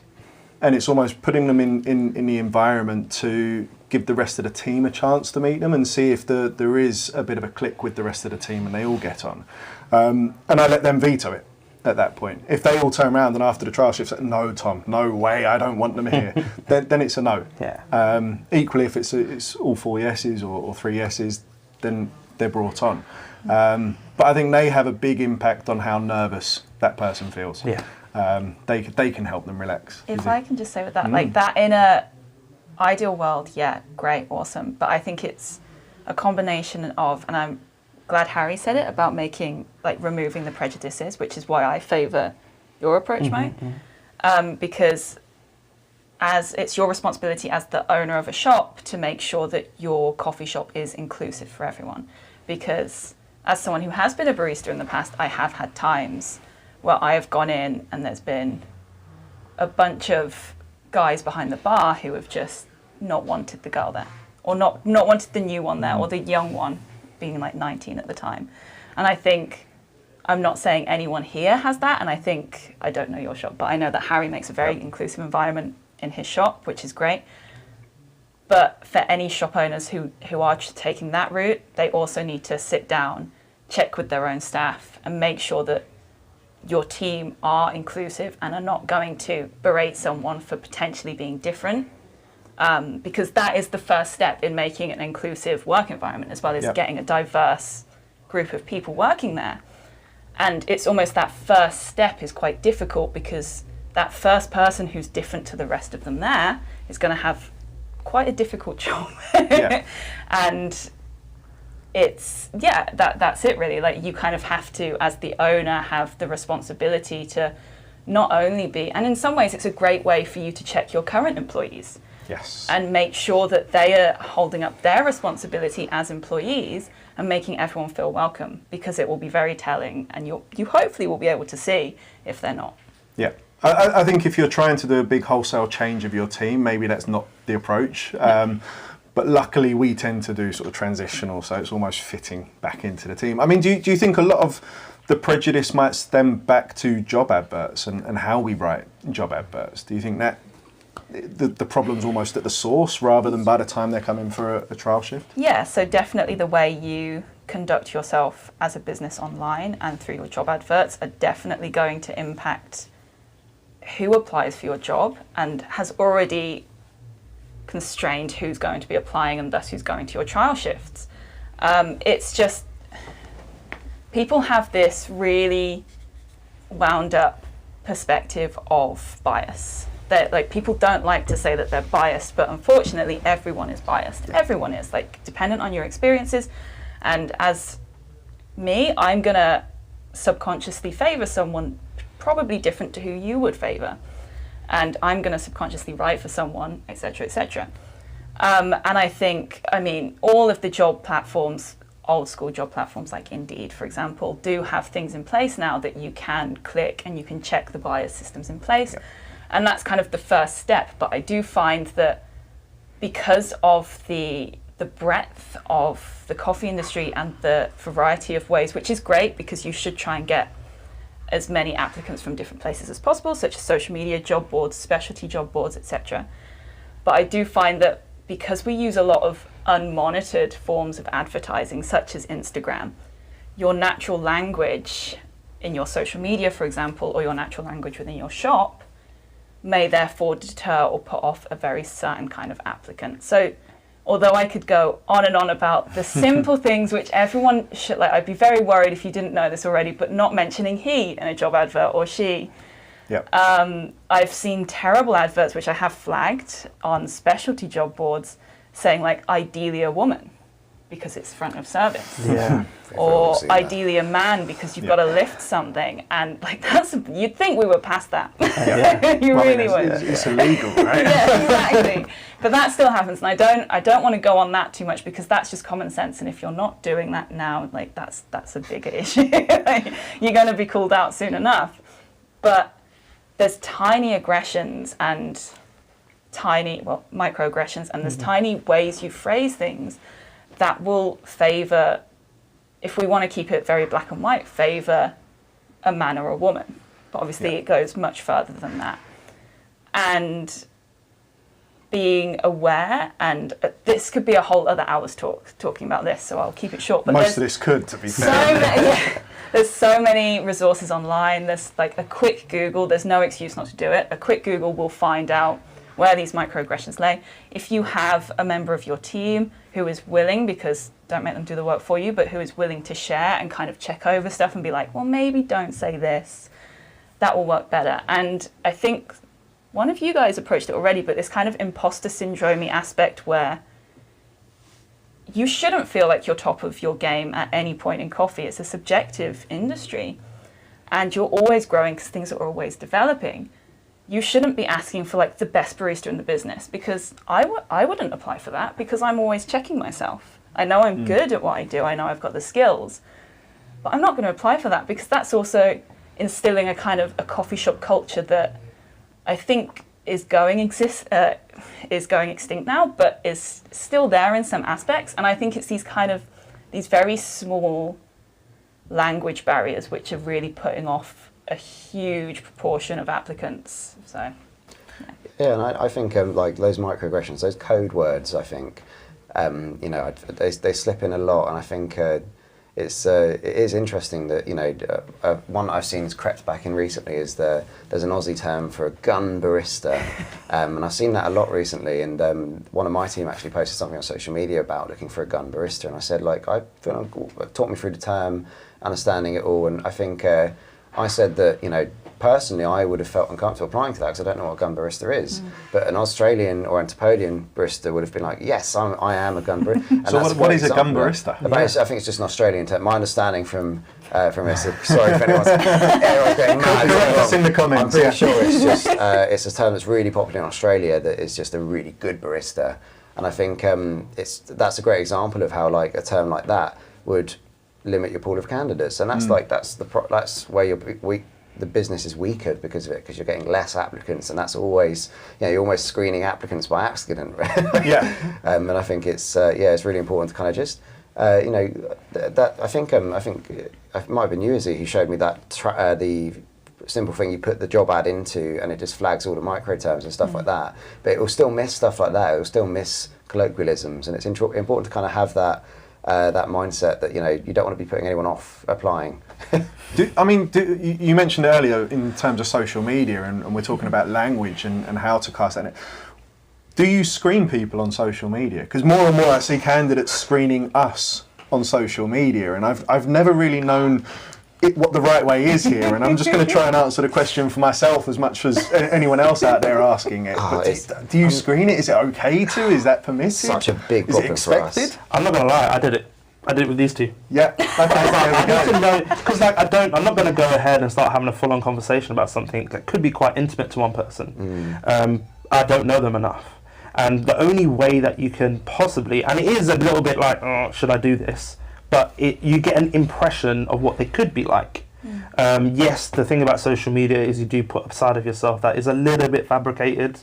And it's almost putting them in the environment to give the rest of the team a chance to meet them and see if there is a bit of a click with the rest of the team and they all get on. And I let them veto it at that point. If they all turn around and after the trial shift say, no, Tom, no way, I don't want them here, then it's a no. Yeah. Equally, if it's all 4 yeses or 3 yeses, then they're brought on. But I think they have a big impact on how nervous that person feels. Yeah. They can help them relax. If I can just say with that, like that in a ideal world, yeah, great, awesome. But I think it's a combination of, and I'm glad Harry said it about removing the prejudices, which is why I favour your approach, Mike. Because as it's your responsibility as the owner of a shop to make sure that your coffee shop is inclusive for everyone. Because as someone who has been a barista in the past, I have had times where I have gone in and there's been a bunch of guys behind the bar who have just not wanted the girl there, or not wanted the new one there, or the young one, being like 19 at the time. And I think, I'm not saying anyone here has that, and I don't know your shop, but I know that Harry makes a very inclusive environment in his shop, which is great. But for any shop owners who are taking that route, they also need to sit down, check with their own staff, and make sure that your team are inclusive and are not going to berate someone for potentially being different. Because that is the first step in making an inclusive work environment, as well as getting a diverse group of people working there. And it's almost that first step is quite difficult, because that first person who's different to the rest of them there is going to have quite a difficult job. And it's, that's it really. Like, you kind of have to, as the owner, have the responsibility to not only be, and in some ways it's a great way for you to check your current employees. Yes. And make sure that they are holding up their responsibility as employees and making everyone feel welcome, because it will be very telling, and you hopefully will be able to see if they're not. Yeah. I think if you're trying to do a big wholesale change of your team, maybe that's not the approach. But luckily we tend to do sort of transitional, so it's almost fitting back into the team. I mean, do you think a lot of the prejudice might stem back to job adverts and how we write job adverts? Do you think that the problem's almost at the source rather than by the time they're coming for a trial shift? Yeah, so definitely the way you conduct yourself as a business online and through your job adverts are definitely going to impact who applies for your job, and has already constrained who's going to be applying and thus who's going to your trial shifts. It's just, people have this really wound up perspective of bias. That, like, people don't like to say that they're biased, but unfortunately everyone is biased. Everyone is, like, dependent on your experiences. And as me, I'm gonna subconsciously favor someone probably different to who you would favor. And I'm gonna subconsciously write for someone, etc., etc. And I think, I mean, all of the job platforms, old school job platforms like Indeed, for example, do have things in place now that you can click and you can check the bias systems in place. Yep. And that's kind of the first step. But I do find that because of the breadth of the coffee industry and the variety of ways, which is great because you should try and get as many applicants from different places as possible, such as social media, job boards, specialty job boards, etc. But I do find that because we use a lot of unmonitored forms of advertising, such as Instagram, your natural language in your social media, for example, or your natural language within your shop may therefore deter or put off a very certain kind of applicant. So although I could go on and on about the simple things which everyone should, like, I'd be very worried if you didn't know this already, but not mentioning he in a job advert or she. Yep. I've seen terrible adverts which I have flagged on specialty job boards saying, like, ideally a woman because it's front of service. Yeah. Or ideally a man because you've got to lift something, and like you'd think we were past that. You really would. It's illegal, right? Yeah, exactly. But that still happens, and I don't want to go on that too much because that's just common sense. And if you're not doing that now, like that's a bigger issue. Like, you're going to be called out soon enough. But there's tiny aggressions and microaggressions, and there's tiny ways you phrase things that will favour, if we want to keep it very black and white, favour a man or a woman. But obviously it goes much further than that. And being aware, and this could be a whole other hour's talking about this, so I'll keep it short. But most of this could, to be fair. There's so many resources online. There's like a quick Google. There's no excuse not to do it. A quick Google will find out where these microaggressions lay. If you have a member of your team who is willing, because don't make them do the work for you, but who is willing to share and kind of check over stuff and be like, well, maybe don't say this, that will work better. And I think one of you guys approached it already, but this kind of imposter syndrome-y aspect where you shouldn't feel like you're top of your game at any point in coffee. It's a subjective industry, and you're always growing because things are always developing. You shouldn't be asking for like the best barista in the business, because I wouldn't apply for that, because I'm always checking myself. I know I'm good at what I do. I know I've got the skills, but I'm not going to apply for that, because that's also instilling a kind of a coffee shop culture that I think is going extinct now, but is still there in some aspects. And I think it's these very small language barriers which are really putting off a huge proportion of applicants. So yeah, and I think like those microaggressions, those code words, I think they slip in a lot, and I think it is interesting that one I've seen has crept back in recently is there's an Aussie term for a gun barista, and I've seen that a lot recently. And one of my team actually posted something on social media about looking for a gun barista, and I said talk me through the term, understanding it all, and I think I said that personally I would have felt uncomfortable applying to that because I don't know what a gun barista is, but an Australian or Antipodean barista would have been like, yes, I am a gun barista. So what is a gun barista? I think it's just an Australian term. My understanding from it, sorry if anyone's getting mad. Correct us in the comments. I'm pretty sure it's just it's a term that's really popular in Australia that is just a really good barista, and I think that's a great example of how like a term like that would limit your pool of candidates, and that's that's where the business is weaker because of it, because you're getting less applicants, and that's always you're almost screening applicants by accident. And I think it's really important to kind of just that I think it might have been you, Izzy, who showed me that the simple thing you put the job ad into and it just flags all the micro terms and stuff like that, but it will still miss stuff like that. It will still miss colloquialisms, and it's important to kind of have that mindset that you don't want to be putting anyone off applying. You mentioned earlier in terms of social media, and we're talking about language and how to cast that. Do you screen people on social media? Because more and more I see candidates screening us on social media, and I've never really known what the right way is here, and I'm just going to try and answer the question for myself as much as anyone else out there asking it. Do you screen it? Is it okay to? Is that permitted? Such a big problem. Is it expected? For us. I'm not going to lie, I did it with these two. Yeah. I need to know, because I'm not going to go ahead and start having a full-on conversation about something that could be quite intimate to one person. I don't know them enough. And the only way that you can possibly, and it is a little bit like, oh, should I do this? But you get an impression of what they could be like. Yes, the thing about social media is you do put a side of yourself that is a little bit fabricated.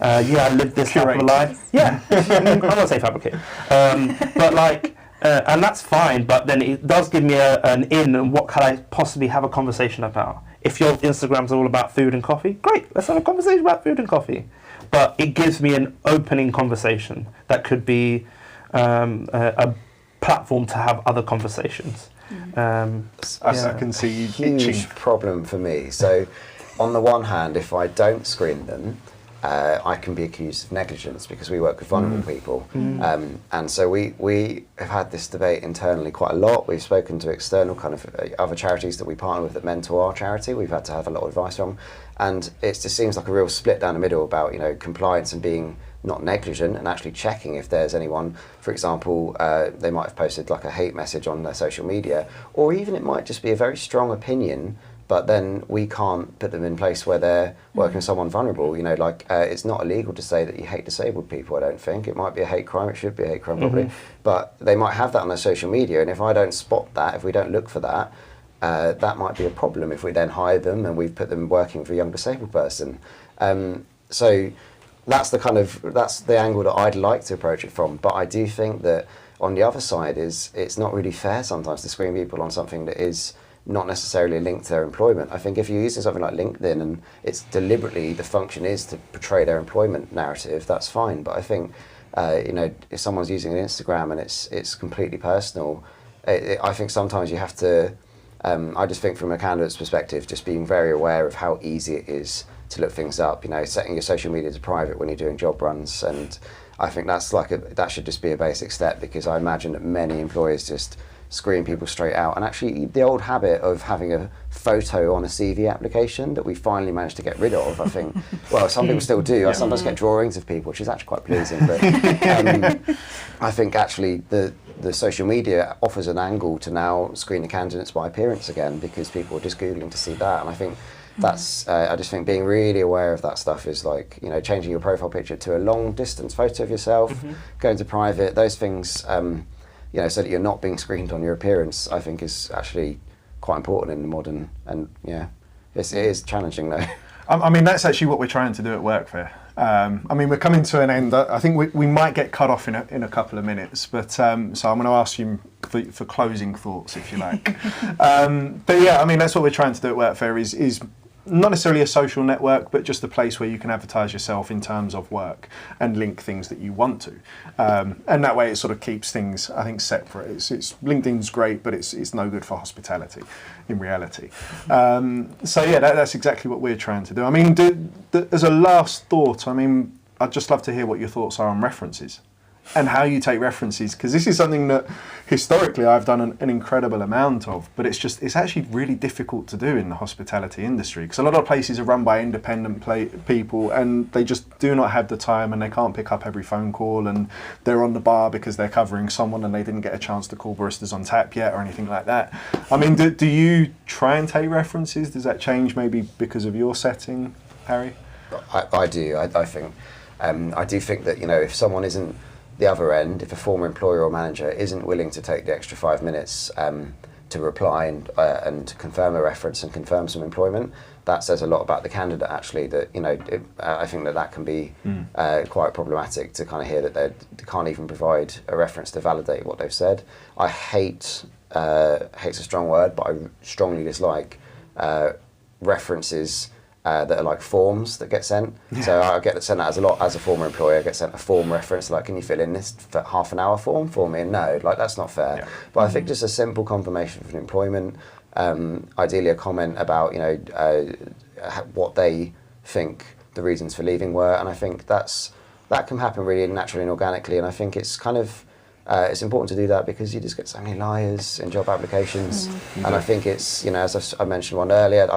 I lived this type of life. Yeah, I'm not going to say fabricated. But like, and that's fine, but then it does give me an in, and what can I possibly have a conversation about? If your Instagram's all about food and coffee, great, let's have a conversation about food and coffee. But it gives me an opening conversation that could be a platform to have other conversations. I can see you huge itching. Problem for me. So on the one hand, if I don't screen them, I can be accused of negligence because we work with vulnerable people. And so we have had this debate internally quite a lot. We've spoken to external kind of other charities that we partner with that mentor our charity. We've had to have a lot of advice from. And it just seems like a real split down the middle about compliance and being not negligent and actually checking if there's anyone, for example, they might have posted like a hate message on their social media, or even it might just be a very strong opinion, but then we can't put them in place where they're working with someone vulnerable. It's not illegal to say that you hate disabled people, I don't think. It might be a hate crime, it should be a hate crime probably, but they might have that on their social media, and if I don't spot that, if we don't look for that, that might be a problem if we then hire them and we've put them working for a young disabled person. So that's the angle that I'd like to approach it from. But I do think that on the other side it's not really fair sometimes to screen people on something that is not necessarily linked to their employment. I think if you're using something like LinkedIn and it's deliberately, the function is to portray their employment narrative, that's fine. But I think, if someone's using an Instagram and it's completely personal, I think sometimes you have to, I just think from a candidate's perspective, just being very aware of how easy it is to look things up, setting your social media to private when you're doing job runs. And I think that should just be a basic step, because I imagine that many employers just screen people straight out. And actually the old habit of having a photo on a CV application that we finally managed to get rid of, I think, well, some people still do. I sometimes get drawings of people, which is actually quite pleasing. But I think actually the social media offers an angle to now screen the candidates by appearance again, because people are just Googling to see that. And I think that's, I just think being really aware of that stuff is like, changing your profile picture to a long distance photo of yourself, going to private, those things, so that you're not being screened on your appearance, I think is actually quite important in the modern, and it is challenging though. I mean, that's actually what we're trying to do at WorkFair. We're coming to an end. I think we might get cut off in a couple of minutes, but so I'm going to ask you for closing thoughts, if you like. But yeah, that's what we're trying to do at WorkFair is not necessarily a social network, but just a place where you can advertise yourself in terms of work and link things that you want to. And that way it sort of keeps things, I think, separate. It's LinkedIn's great, but it's no good for hospitality in reality. So yeah, that's exactly what we're trying to do. As a last thought, I'd just love to hear what your thoughts are on references and how you take references, because this is something that historically I've done an incredible amount of, but it's actually really difficult to do in the hospitality industry, because a lot of places are run by independent people and they just do not have the time, and they can't pick up every phone call, and they're on the bar because they're covering someone and they didn't get a chance to call Baristas on Tap yet or anything like that. Do you try and take references? Does that change maybe because of your setting, Harry? I do. I think I do think that if someone isn't the other end, if a former employer or manager isn't willing to take the extra 5 minutes to reply and confirm a reference and confirm some employment, that says a lot about the candidate actually, that I think that can be quite problematic to kind of hear that they can't even provide a reference to validate what they've said. I hate's a strong word, but I strongly dislike references that are like forms that get sent. So I get sent that as a former employer. I get sent a form reference like, can you fill in this half an hour form for me? And no, that's not fair. Yeah. But I think just a simple confirmation of employment, ideally a comment about what they think the reasons for leaving were, and I think that can happen really naturally and organically. And I think it's kind of it's important to do that, because you just get so many liars in job applications, and I think it's as I mentioned one earlier,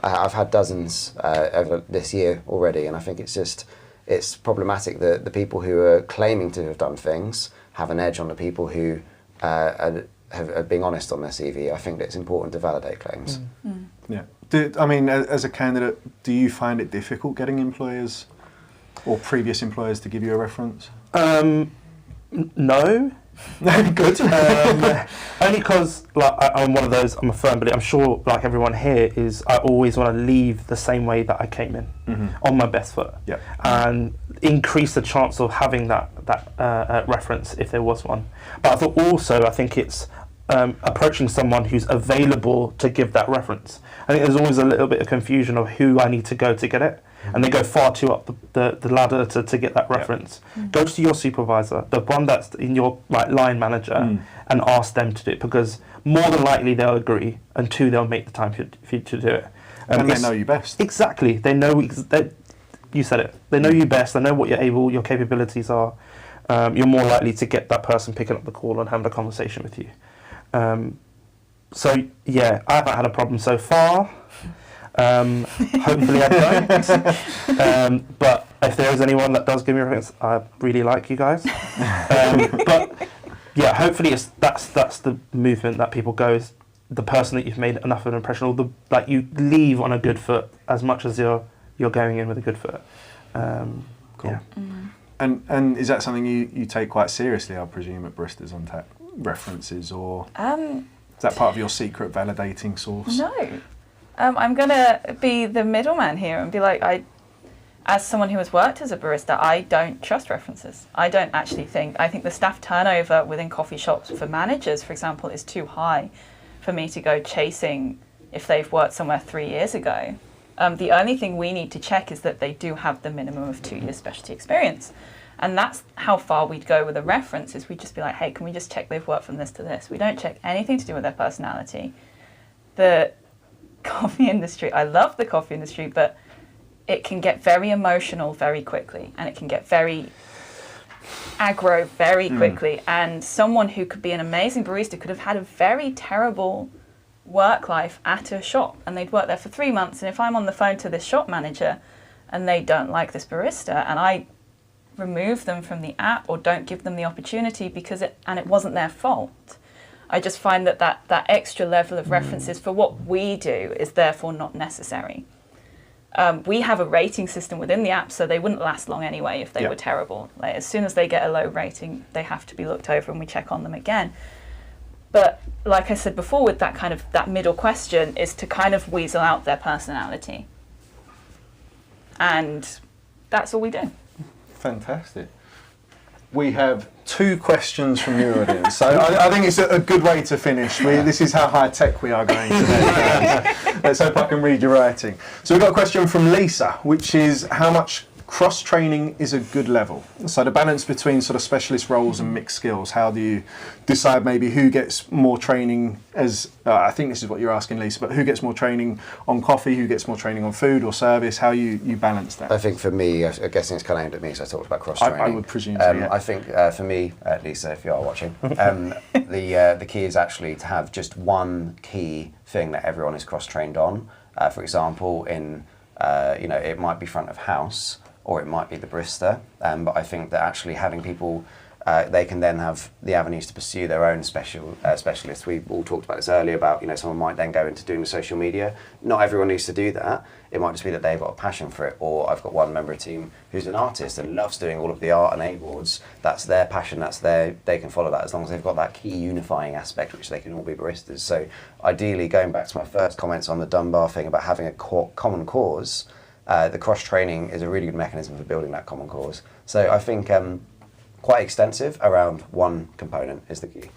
I've had dozens over this year already, and I think it's problematic that the people who are claiming to have done things have an edge on the people who are being honest on their CV. I think that it's important to validate claims. Yeah. As a candidate, do you find it difficult getting employers or previous employers to give you a reference? No. Good. Only because I'm one of those, I'm a firm believer, I'm sure like everyone here is, I always want to leave the same way that I came in, on my best foot, and increase the chance of having that reference if there was one. But I think it's approaching someone who's available to give that reference. I think there's always a little bit of confusion of who I need to go to get it, and they go far too up the ladder to get that reference. Go to your supervisor, the one that's in your line manager, and ask them to do it, because more than likely they'll agree, and two, they'll make the time for you to do it. And they know you best. Exactly. They know, you said it, they know you best, they know what your capabilities are. You're more likely to get that person picking up the call and having a conversation with you. So yeah, I haven't had a problem so far. Hopefully I don't. But if there is anyone that does give me a reference, I really like you guys. But yeah, hopefully that's the movement that people go, is the person that you've made enough of an impression, or you leave on a good foot as much as you're going in with a good foot. Cool. Yeah. And is that something you take quite seriously, I presume, at Baristas on Tap, references or? Is that part of your secret validating source? No. I'm going to be the middleman here and be like, as someone who has worked as a barista, I don't trust references. I think the staff turnover within coffee shops for managers, for example, is too high for me to go chasing if they've worked somewhere 3 years ago. The only thing we need to check is that they do have the minimum of 2 years specialty experience. And that's how far we'd go with a reference, is we'd just be like, hey, can we just check they've worked from this to this? We don't check anything to do with their personality. The coffee industry, I love the coffee industry, but it can get very emotional very quickly, and it can get very aggro very quickly. And someone who could be an amazing barista could have had a very terrible work life at a shop, and they'd worked there for 3 months. And if I'm on the phone to this shop manager and they don't like this barista, and I remove them from the app or don't give them the opportunity because it wasn't their fault, I just find that extra level of references for what we do is therefore not necessary. We have a rating system within the app, so they wouldn't last long anyway if they were terrible. Like, as soon as they get a low rating, they have to be looked over and we check on them again. But like I said before, with that middle question is to kind of weasel out their personality. And that's all we do. Fantastic. We have 2 questions from the audience, so I think it's a good way to finish. This is how high tech we are going today. Let's hope I can read your writing. So we've got a question from Lisa, which is how much cross-training is a good level? So the balance between sort of specialist roles and mixed skills, how do you decide maybe who gets more training as, I think this is what you're asking, Lisa, but who gets more training on coffee, who gets more training on food or service, how you balance that? I think for me, I'm guessing it's kind of aimed at me, so I talked about cross-training. I would presume so, yeah. I think for me, Lisa, if you are watching, the key is actually to have just one key thing that everyone is cross-trained on. For example, it might be front of house, or it might be the barista, but I think that actually having people, they can then have the avenues to pursue their own specialists. We all talked about this earlier about, someone might then go into doing the social media. Not everyone needs to do that. It might just be that they've got a passion for it, or I've got one member of the team who's an artist and loves doing all of the art and A boards. That's their passion, they can follow that as long as they've got that key unifying aspect, which they can all be baristas. So ideally, going back to my first comments on the Dunbar thing about having a common cause, the cross-training is a really good mechanism for building that common cause. So I think quite extensive around one component is the key.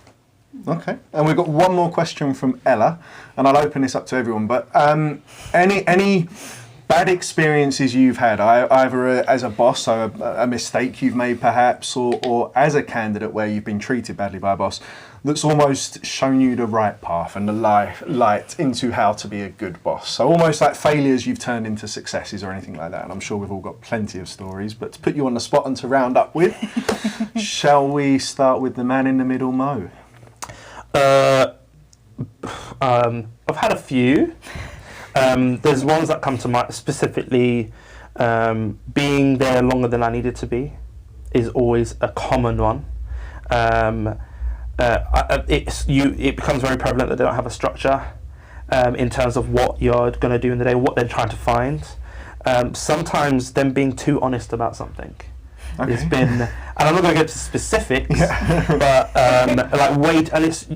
Okay, and we've got one more question from Ella, and I'll open this up to everyone, but any bad experiences you've had, either as a boss, so a mistake you've made perhaps, or as a candidate where you've been treated badly by a boss, that's almost shown you the right path and the light into how to be a good boss. So almost like failures you've turned into successes or anything like that. And I'm sure we've all got plenty of stories, but to put you on the spot and to round up with, shall we start with the man in the middle, Mo? I've had a few. There's ones that come to mind, specifically being there longer than I needed to be is always a common one. It becomes very prevalent that they don't have a structure in terms of what you're going to do in the day, what they're trying to find. Sometimes them being too honest about something. Okay. It's been, and I'm not going to get to specifics, but and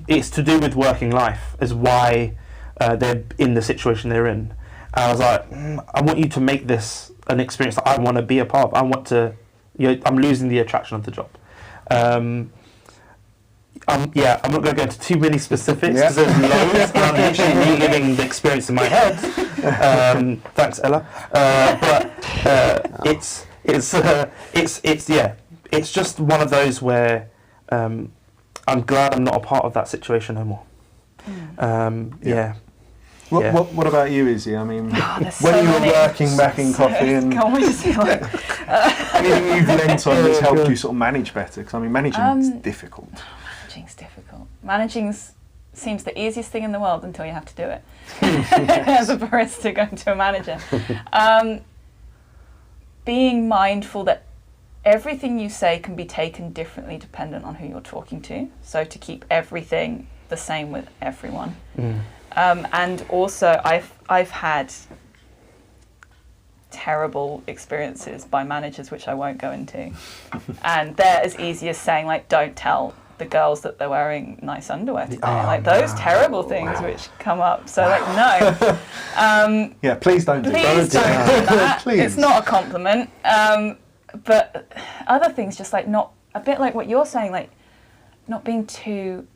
it's to do with working life, is why they're in the situation they're in. And I was like, I want you to make this an experience that I want to be a part of. I'm losing the attraction of the job. I'm not going to go into too many specifics because there's loads, and I'm literally reliving the experience in my head. Thanks, Ella. It's just one of those where I'm glad I'm not a part of that situation no more. What about you, Izzy? I mean, when you were working back in coffee, and anything you've learnt on that's helped you sort of manage better? Because I mean, managing is difficult. Managing's difficult. Managing seems the easiest thing in the world until you have to do it. As a barista going to a manager. Being mindful that everything you say can be taken differently dependent on who you're talking to. So to keep everything the same with everyone. And also I've had terrible experiences by managers which I won't go into. And they're as easy as saying, like, don't tell the girls that they're wearing nice underwear today. Like those terrible things which come up. So like, no. Yeah, please don't do Please don't do that. Please. It's not a compliment. But other things, just like not, a bit like what you're saying, like not being too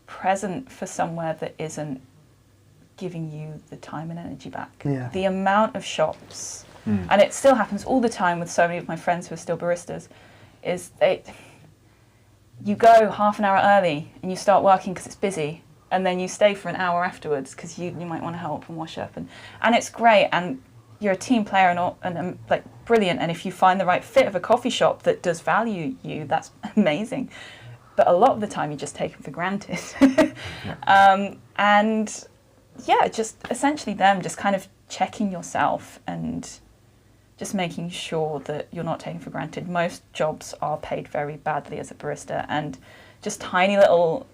present for somewhere that isn't giving you the time and energy back. Yeah. The amount of shops, and it still happens all the time with so many of my friends who are still baristas, is you go half an hour early and you start working because it's busy, and then you stay for an hour afterwards because you might want to help and wash up, and it's great, and you're a team player and like brilliant, and if you find the right fit of a coffee shop that does value you, that's amazing. But a lot of the time you just take them for granted. And yeah, just essentially them just kind of checking yourself and just making sure that you're not taken for granted. Most jobs are paid very badly as a barista, and just tiny little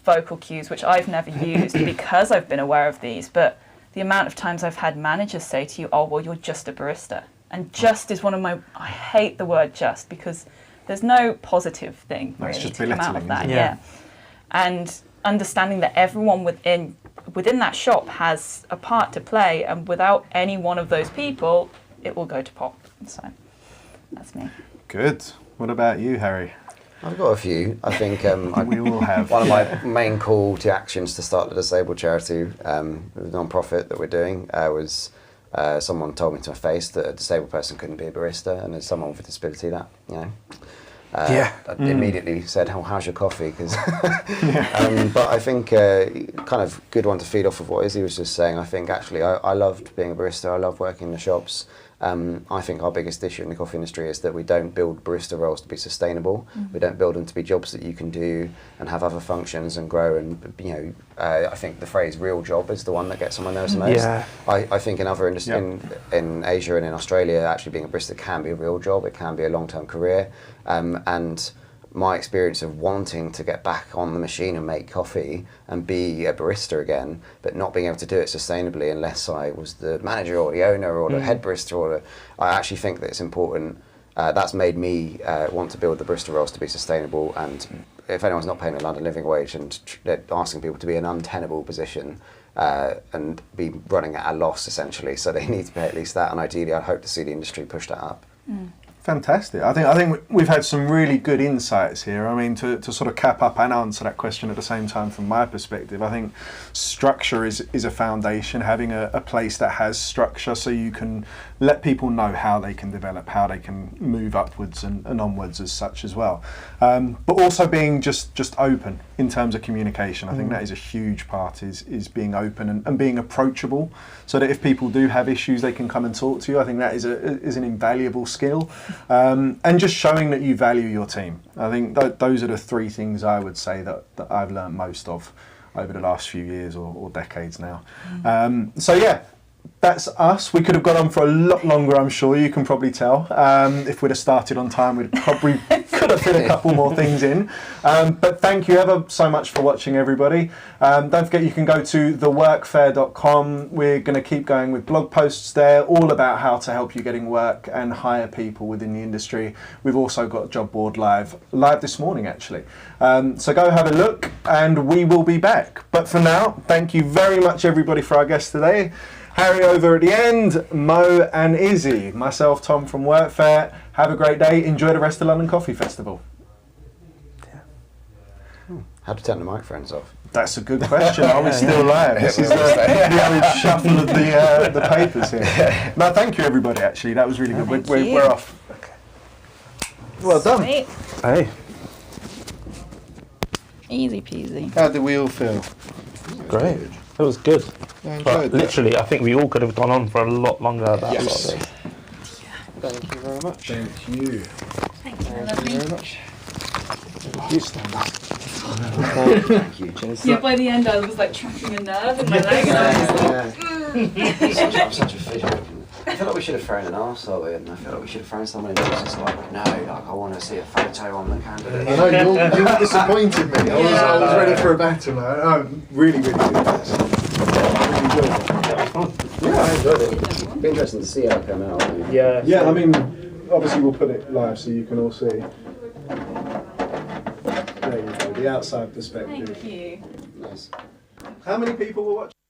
vocal cues, which I've never used because I've been aware of these, but the amount of times I've had managers say to you, oh, well, you're just a barista. And just is one of my, I hate the word just, because there's no positive thing really just to come out of belittling, that. isn't it? Yeah. And understanding that everyone within that shop has a part to play, and without any one of those people, it will go to pot. So that's me. Good. What about you, Harry? I've got a few. I think We all have. one of my main call to actions to start the disabled charity, the non-profit that we're doing, was someone told me to my face that a disabled person couldn't be a barista, and as someone with a disability, that, you know, I immediately said, "Oh, how's your coffee?" Because, but I think kind of good one to feed off of what Izzy was just saying. I think actually I loved being a barista. I love working in the shops. I think our biggest issue in the coffee industry is that we don't build barista roles to be sustainable. We don't build them to be jobs that you can do and have other functions and grow. And you know, I think the phrase "real job" is the one that gets on my nerves the most. Yeah. I think in other industries, in Asia and in Australia, actually being a barista can be a real job. It can be a long-term career. And my experience of wanting to get back on the machine and make coffee and be a barista again, but not being able to do it sustainably unless I was the manager or the owner or the head barista, I actually think that it's important. That's made me want to build the barista roles to be sustainable. And if anyone's not paying a London living wage and they're asking people to be in an untenable position and be running at a loss essentially, so they need to pay at least that. And ideally, I hope to see the industry push that up. Fantastic. I think we've had some really good insights here. I mean, to sort of cap up and answer that question at the same time from my perspective, I think structure is a foundation, having a place that has structure so you can let people know how they can develop, how they can move upwards and onwards as such as well. But also being just open in terms of communication. I think that is a huge part, is being open and being approachable, so that if people do have issues, they can come and talk to you. I think that is an invaluable skill. And just showing that you value your team. I think those are the three things I would say that I've learned most of over the last few years or decades now. So yeah, that's us. We could have gone on for a lot longer, I'm sure. You can probably tell. If we'd have started on time, we'd probably could have fit a couple more things in. But thank you ever so much for watching, everybody. Don't forget you can go to theworkfair.com. We're going to keep going with blog posts there, all about how to help you getting work and hire people within the industry. We've also got a job board live this morning, actually. So go have a look, and we will be back. But for now, thank you very much, everybody, for our guests today. Harry over at the end, Mo and Izzy, myself, Tom from WorkFair. Have a great day. Enjoy the rest of London Coffee Festival. How to turn the microphones off? That's a good question. Are we still live? This is the old shuffle of the papers here. No, thank you, everybody, actually. That was really good. We're off. Well done. Sweet. Hey. Easy peasy. How did we all feel? Great. It was good. I enjoyed But that. literally, I think we all could have gone on for a lot longer about Yes. sort of thing. Thank you very much. Thank you. Thank you, Thank lovely. you very much. You stand up. Thank you, Jess. Yeah, by the end I was like tracking a nerve in my leg, and I was like, I'm such a fidget. I feel like we should have thrown an arsehole in. I feel like we should have thrown someone in who's just like, no, like I want to see a photo on the candidate. I know, you disappointed me. I was ready for a battle. Really, really good. Really enjoyed it. Yeah, I enjoyed it. It'd be interesting to see how it came out. Yeah, I mean, obviously we'll put it live so you can all see. the outside perspective. Thank you. Nice. How many people were watching?